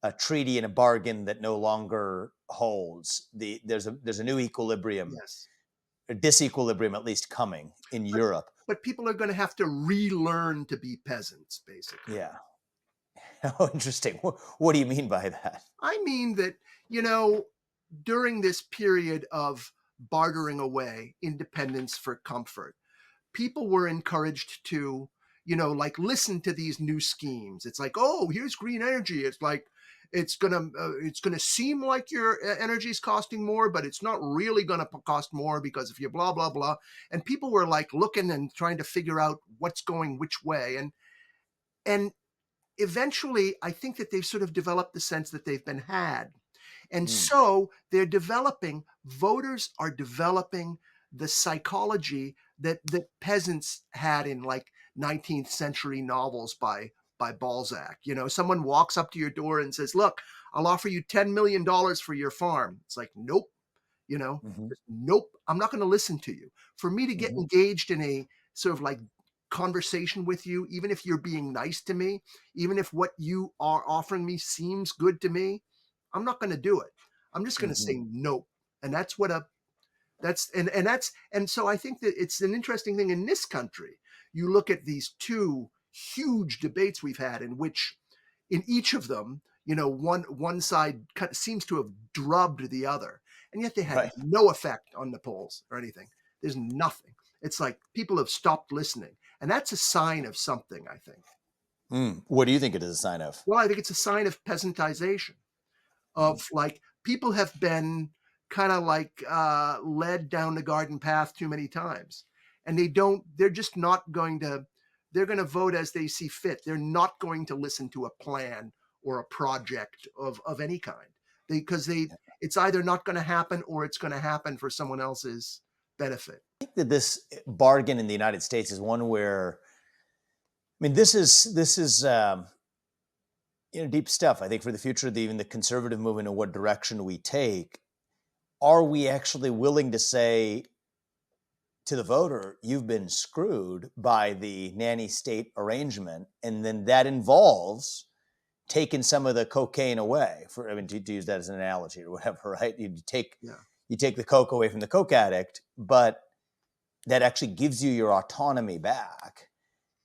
a treaty and a bargain that no longer holds. There's a new equilibrium, Yes. a disequilibrium at least coming in Europe. But people are going to have to relearn to be peasants, basically. Yeah. Oh, interesting. What do you mean by that? I mean that, during this period of bartering away independence for comfort, people were encouraged to, like listen to these new schemes. It's like, oh, here's green energy. It's like it's gonna seem like your energy is costing more, but it's not really gonna cost more because if you blah blah blah. And people were like looking and trying to figure out what's going which way. And eventually, I think that they've sort of developed the sense that they've been had. And Mm. so voters are developing the psychology that peasants had in like 19th century novels by Balzac. Someone walks up to your door and says, look, I'll offer you $10 million for your farm. It's like, nope, Mm-hmm. nope, I'm not going to listen to you. For me to get Mm-hmm. engaged in a sort of like conversation with you, even if you're being nice to me, even if what you are offering me seems good to me, I'm not going to do it. I'm just going to Mm-hmm. say no. And that's what and so I think that it's an interesting thing in this country. You look at these two huge debates we've had in which in each of them, one side seems to have drubbed the other, and yet they had Right. no effect on the polls or anything. There's nothing. It's like people have stopped listening, and that's a sign of something, I think. What do you think it is a sign of? Well, I think it's a sign of peasantization, Mm-hmm. of like people have been kind of like led down the garden path too many times, and they're just not going to, they're going to vote as they see fit. They're not going to listen to a plan or a project of any kind, because it's either not going to happen or it's going to happen for someone else's benefit. I think that this bargain in the United States is one where, I mean, this is deep stuff. I think for the future of even the conservative movement and what direction we take, are we actually willing to say to the voter, you've been screwed by the nanny state arrangement, and then that involves taking some of the cocaine away. To use that as an analogy or whatever, right? You take the coke away from the coke addict, but that actually gives you your autonomy back.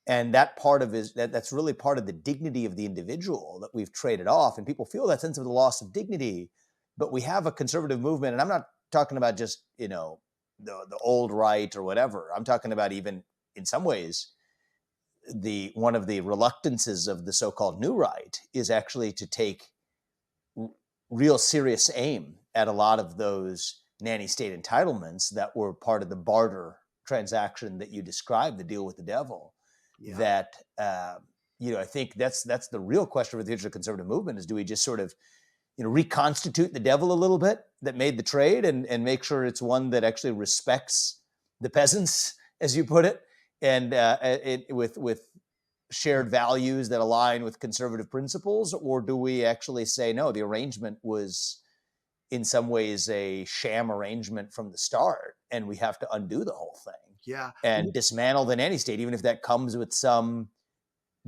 And that part of that's really part of the dignity of the individual that we've traded off. And people feel that sense of the loss of dignity. But we have a conservative movement, and I'm not talking about just, the old right or whatever. I'm talking about even in some ways, one of the reluctances of the so-called new right is actually to take real serious aim at a lot of those nanny state entitlements that were part of the barter transaction that you described, the deal with the devil. Yeah. That I think that's the real question for the future of the conservative movement is, do we just sort of reconstitute the devil a little bit that made the trade and make sure it's one that actually respects the peasants, as you put it, and with shared values that align with conservative principles? Or do we actually say, no, the arrangement was in some ways a sham arrangement from the start, and we have to undo the whole thing? Yeah. And dismantle the nanny state, even if that comes with some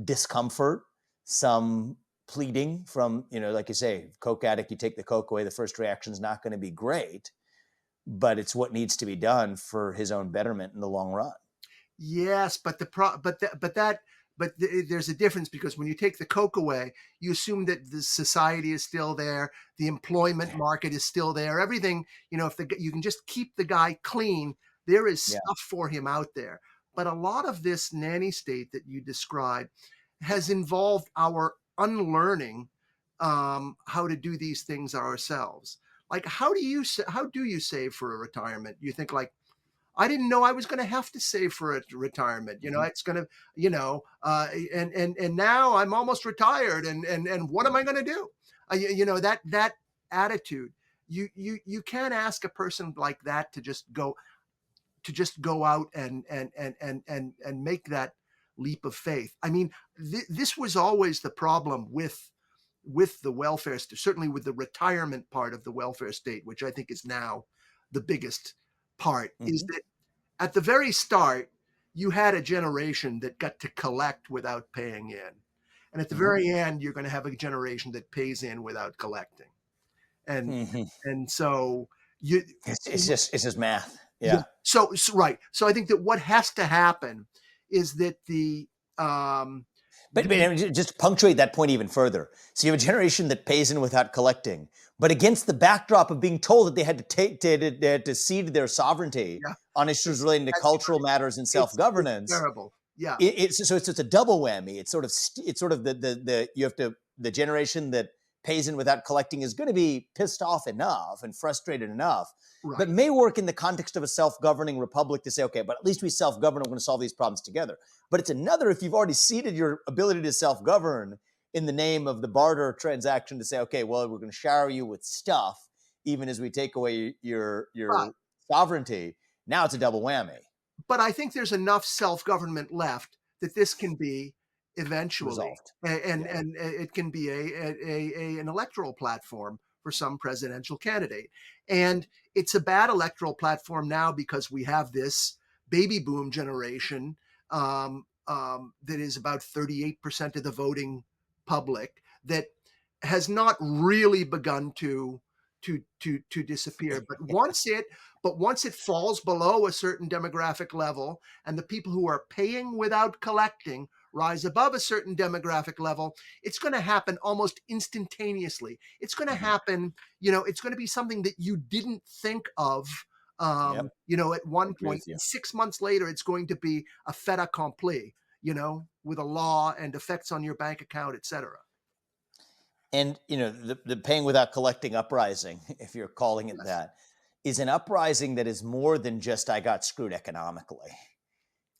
discomfort, some pleading from, like you say, coke addict, you take the coke away, the first reaction is not going to be great, but it's what needs to be done for his own betterment in the long run. Yes, but there's a difference, because when you take the coke away, you assume that the society is still there, the employment market is still there, everything. If you can just keep the guy clean, there is stuff for him out there. But a lot of this nanny state that you describe has involved our unlearning how to do these things ourselves. Like, how do you save for a retirement? You think, like, I didn't know I was going to have to save for a retirement. It's going to, and now I'm almost retired, and what am I going to do? That attitude. You can't ask a person like that to just go out and make that leap of faith. I mean, this was always the problem with the welfare state, certainly with the retirement part of the welfare state, which I think is now the biggest part, is that at the very start, you had a generation that got to collect without paying in. And at the very end, you're going to have a generation that pays in without collecting. And so it's just math. Yeah. So right. So I think that what has to happen is that but just punctuate that point even further. So you have a generation that pays in without collecting, but against the backdrop of being told that they had to cede their sovereignty on issues relating to cultural matters and self-governance. It's terrible. Yeah. It's a double whammy. It's sort of the generation that pays in without collecting is going to be pissed off enough and frustrated enough, but may work in the context of a self-governing republic to say, okay, but at least we self-govern, we're going to solve these problems together. But it's another if you've already ceded your ability to self-govern in the name of the barter transaction to say, okay, well, we're going to shower you with stuff even as we take away your sovereignty. Now it's a double whammy. But I think there's enough self-government left that this can be eventually resolved. And it can be an electoral platform for some presidential candidate. And it's a bad electoral platform now because we have this baby boom generation that is about 38% of the voting public that has not really begun to disappear. But once it falls below a certain demographic level, and the people who are paying without collecting rise above a certain demographic level, it's going to happen almost instantaneously. It's going to happen, it's going to be something that you didn't think of, at one point. 6 months later, it's going to be a fait accompli, with a law and effects on your bank account, et cetera. And, the paying without collecting uprising, if you're calling it that, is an uprising that is more than just I got screwed economically.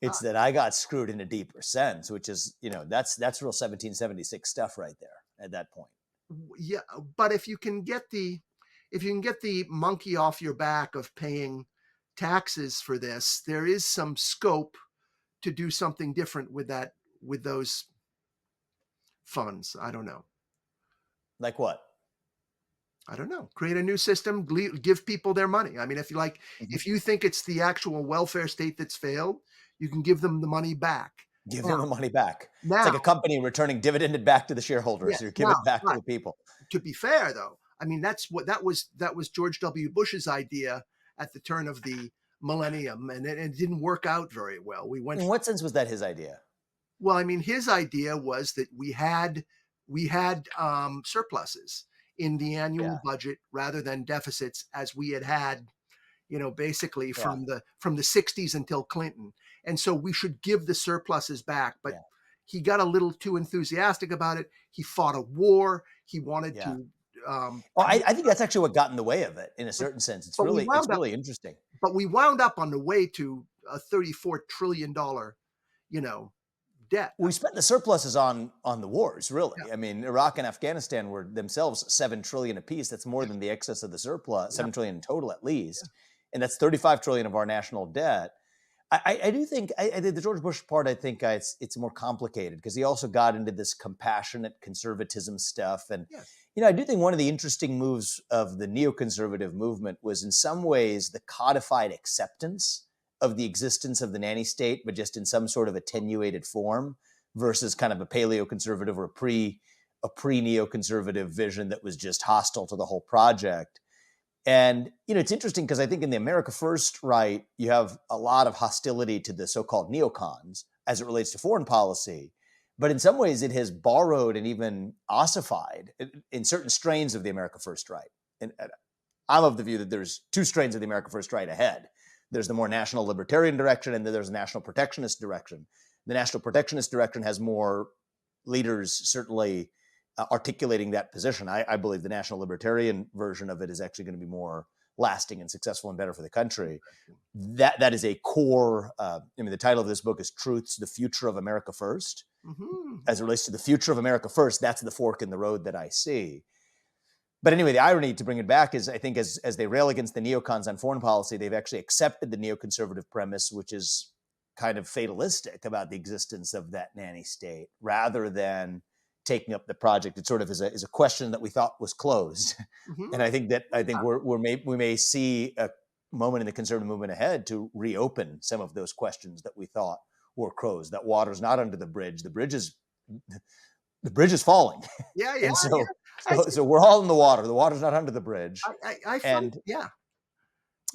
It's that I got screwed in a deeper sense, which is, that's real 1776 stuff right there at that point. Yeah, but if you can get the monkey off your back of paying taxes for this, there is some scope to do something different with those funds. I don't know. Like what? I don't know. Create a new system, give people their money. I mean, if you think it's the actual welfare state that's failed, you can give them the money back. Give them the money back. Now, it's like a company returning dividend back to the shareholders. You give it back to the people. To be fair, though, I mean, that was George W. Bush's idea at the turn of the millennium, and it didn't work out very well. In what sense was that his idea? Well, I mean, his idea was that we had surpluses in the annual budget rather than deficits, as we had basically from the 60s until Clinton. And so we should give the surpluses back. But he got a little too enthusiastic about it. He fought a war. He wanted to Well, I think that's actually what got in the way of it in a certain sense. It's but we it's wound up, really interesting. on the way to a $34 trillion, you know, debt. We spent the surpluses on the wars, really. I mean, Iraq and Afghanistan were themselves 7 trillion apiece. That's more than the excess of the surplus, Yeah. 7 trillion in total at least. And that's 35 trillion of our national debt. I do think the George Bush part, I think it's more complicated because he also got into this compassionate conservatism stuff. And, Yes. I do think one of the interesting moves of the neoconservative movement was in some ways the codified acceptance of the existence of the nanny state, but just in some sort of attenuated form versus kind of a paleoconservative or a pre-neoconservative vision that was just hostile to the whole project. And, it's interesting because I think in the America First right, you have a lot of hostility to the so-called neocons as it relates to foreign policy. But in some ways, it has borrowed and even ossified in certain strains of the America First right. And I'm of the view that there's two strains of the America First right ahead. There's the more national libertarian direction, and then there's the national protectionist direction. The national protectionist direction has more leaders certainly articulating that position. I believe the national libertarian version of it is actually going to be more lasting and successful and better for the country. That is a core. The title of this book is "Truths: The Future of America First." Mm-hmm. As it relates to the future of America first, that's the fork in the road that I see. But anyway, the irony, to bring it back, is I think as they rail against the neocons on foreign policy, they've actually accepted the neoconservative premise, which is kind of fatalistic about the existence of that nanny state, rather than taking up the project. It sort of is a question that we thought was closed. Mm-hmm. And I think we may see a moment in the conservative movement ahead to reopen some of those questions that we thought were closed. That water's not under the bridge. The bridge is falling. Yeah, And yeah. so we're all in the water. The water's not under the bridge. I find, And yeah.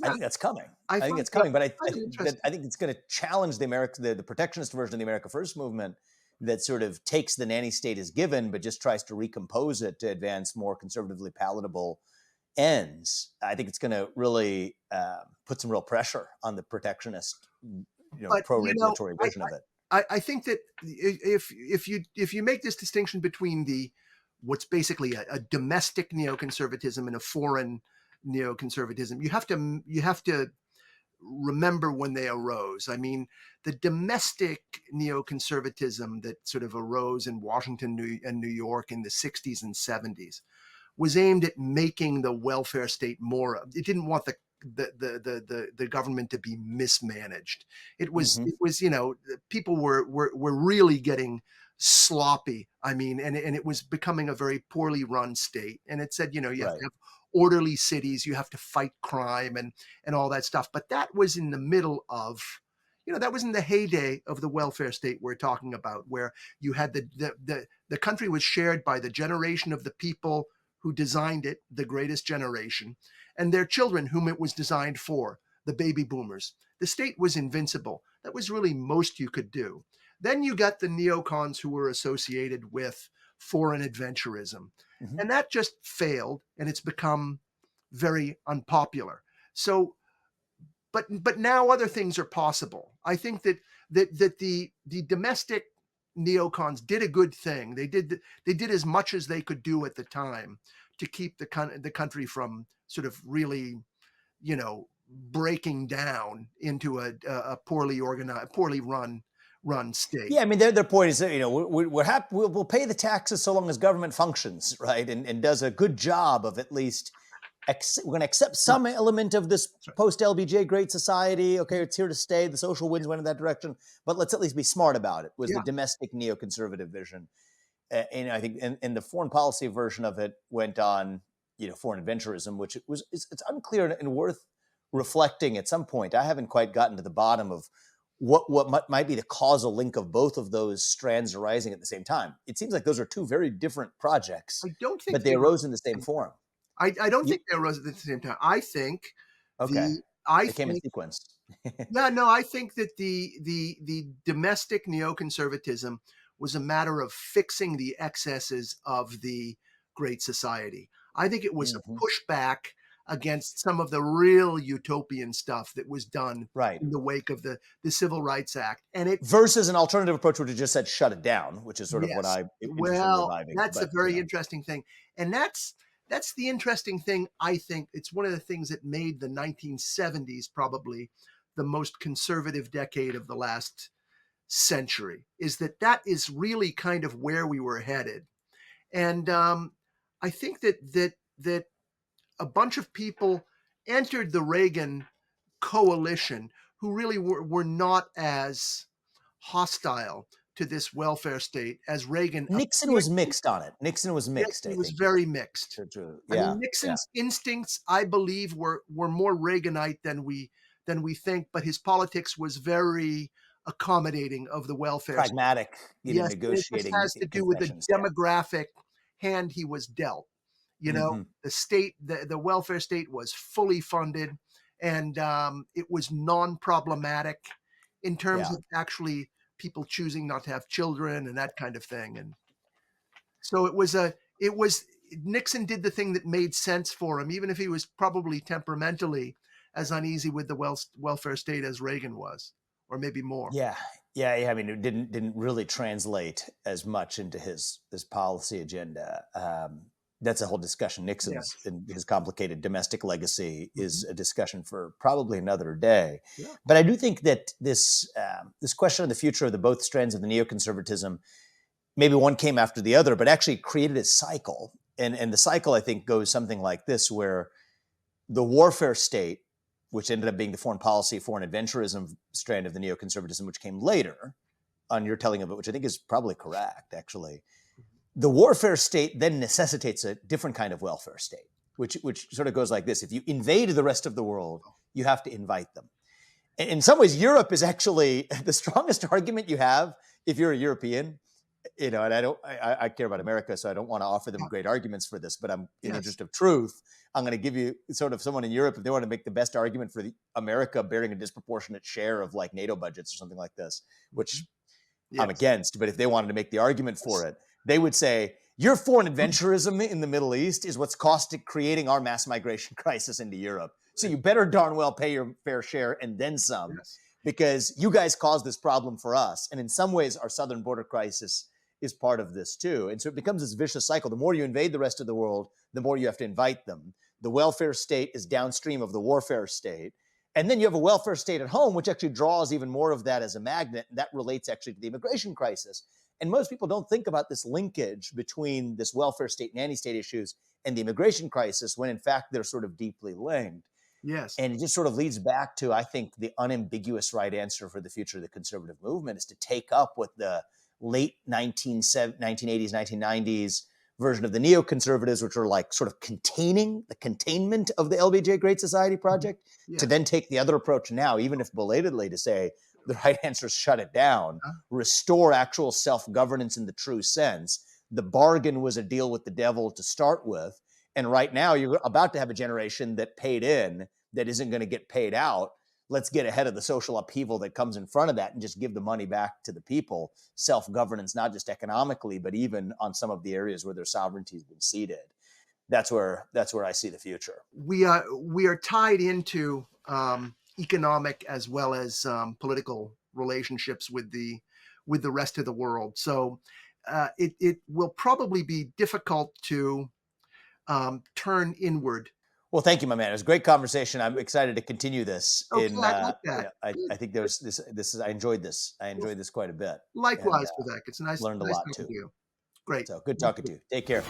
I think that's coming. I I think find it's coming, but I it interesting. think it's going to challenge the protectionist version of the America First movement that sort of takes the nanny state as given, but just tries to recompose it to advance more conservatively palatable ends. I think it's going to really put some real pressure on the protectionist, But pro-regulatory vision of it. I think that if you make this distinction between what's basically a domestic neoconservatism and a foreign neoconservatism, you have to remember when they arose. I mean, the domestic neoconservatism that sort of arose in Washington and New York in the 60s and 70s was aimed at making the welfare state more. It didn't want the government to be mismanaged. It was people were really getting sloppy. I mean, and it was becoming a very poorly run state. And it said, you have to have orderly cities, you have to fight crime and all that stuff. But that was in the middle of, that was in the heyday of the welfare state we're talking about, where you had the country was shared by the generation of the people who designed it, the greatest generation, and their children whom it was designed for, the baby boomers. The state was invincible. That was really most you could do. Then you got the neocons who were associated with foreign adventurism. Mm-hmm. And that just failed, and it's become very unpopular. So, but now other things are possible. I think that the domestic neocons did a good thing. They did as much as they could do at the time to keep the country from sort of really, breaking down into a poorly organized, poorly run state. Yeah, I mean, their point is that, we're happy, we'll pay the taxes so long as government functions, right, and does a good job of at least we're going to accept some element of this post-LBJ Great Society. Okay, it's here to stay. The social winds went in that direction, but let's at least be smart about it. Was the domestic neoconservative vision, and I think, and the foreign policy version of it went on, foreign adventurism, which it's unclear and worth reflecting at some point. I haven't quite gotten to the bottom of what might be the causal link of both of those strands arising at the same time. It seems like those are two very different projects, I don't think but they arose in the same form. I don't think they arose at the same time. I think they came in sequence. I think that the domestic neoconservatism was a matter of fixing the excesses of the Great Society. I think it was a pushback against some of the real utopian stuff that was done in the wake of the Civil Rights Act. And it versus an alternative approach which just said shut it down, which is sort of what I interested in reviving. That's a very interesting thing. And that's that's the interesting thing. I think it's one of the things that made the 1970s probably the most conservative decade of the last century, is that that is really kind of where we were headed. And I think that a bunch of people entered the Reagan coalition who really were not as hostile to this welfare state as Reagan Nixon appeared was to be. mixed on it. Nixon was mixed, I Nixon was think. very mixed. I Yeah, mean, yeah. Nixon's instincts, I believe, were more Reaganite than we think, but his politics was very accommodating of the welfare state. Pragmatic, Yes, and it just negotiating has to do with the concessions. Yeah. demographic hand he was dealt. You know, Hmm. the state, the welfare state was fully funded, and it was non-problematic in terms Yeah. of actually people choosing not to have children and that kind of thing. And so it was Nixon did the thing that made sense for him, even if he was probably temperamentally as uneasy with the welfare state as Reagan was, or maybe more. Yeah. Yeah. Yeah. I mean, it didn't really translate as much into his policy agenda. That's a whole discussion. Nixon's Yes. and his complicated domestic legacy is Mhm. a discussion for probably another day. Yeah. But I do think that this question of the future of the both strands of the neoconservatism, maybe one came after the other, but actually created a cycle. And the cycle, I think, goes something like this, where the warfare state, which ended up being the foreign policy, foreign adventurism strand of the neoconservatism, which came later on your telling of it, which I think is probably correct, actually. The warfare state then necessitates a different kind of welfare state, which sort of goes like this. If you invade the rest of the world, you have to invite them. In some ways, Europe is actually the strongest argument you have if you're a European. And I care about America, so I don't want to offer them great arguments for this, but I'm in Yes. interest of truth. I'm going to give you sort of someone in Europe, if they want to make the best argument for America bearing a disproportionate share of like NATO budgets or something like this, which I'm Yes. against, but if they wanted to make the argument for Yes. it, they would say, your foreign adventurism in the Middle East is what's creating our mass migration crisis into Europe. So you better darn well pay your fair share and then some, Yes. because you guys caused this problem for us. And in some ways, our southern border crisis is part of this too. And so it becomes this vicious cycle. The more you invade the rest of the world, the more you have to invite them. The welfare state is downstream of the warfare state. And then you have a welfare state at home, which actually draws even more of that as a magnet. And that relates actually to the immigration crisis. And most people don't think about this linkage between this welfare state, nanny state issues and the immigration crisis, when in fact they're sort of deeply linked. Yes. And it just sort of leads back to, I think, the unambiguous right answer for the future of the conservative movement is to take up with the late 1980s, 1990s version of the neoconservatives, which are like sort of containing the containment of the LBJ Great Society project, Yes. to then take the other approach now, even if belatedly, to say the right answer is shut it down, restore actual self-governance in the true sense. The bargain was a deal with the devil to start with. And right now you're about to have a generation that paid in that isn't going to get paid out. Let's get ahead of the social upheaval that comes in front of that and just give the money back to the people. Self-governance, not just economically, but even on some of the areas where their sovereignty has been ceded. That's where I see the future. We are tied into economic as well as political relationships with the rest of the world. So it will probably be difficult to turn inward. Well, thank you, my man. It was a great conversation. I'm excited to continue this. Okay, I like that. I think there's this is I enjoyed this. I enjoyed this quite a bit. Likewise, Vivek. It's Learned a nice lot talking too. to you. Great. So good talking to you. Take care.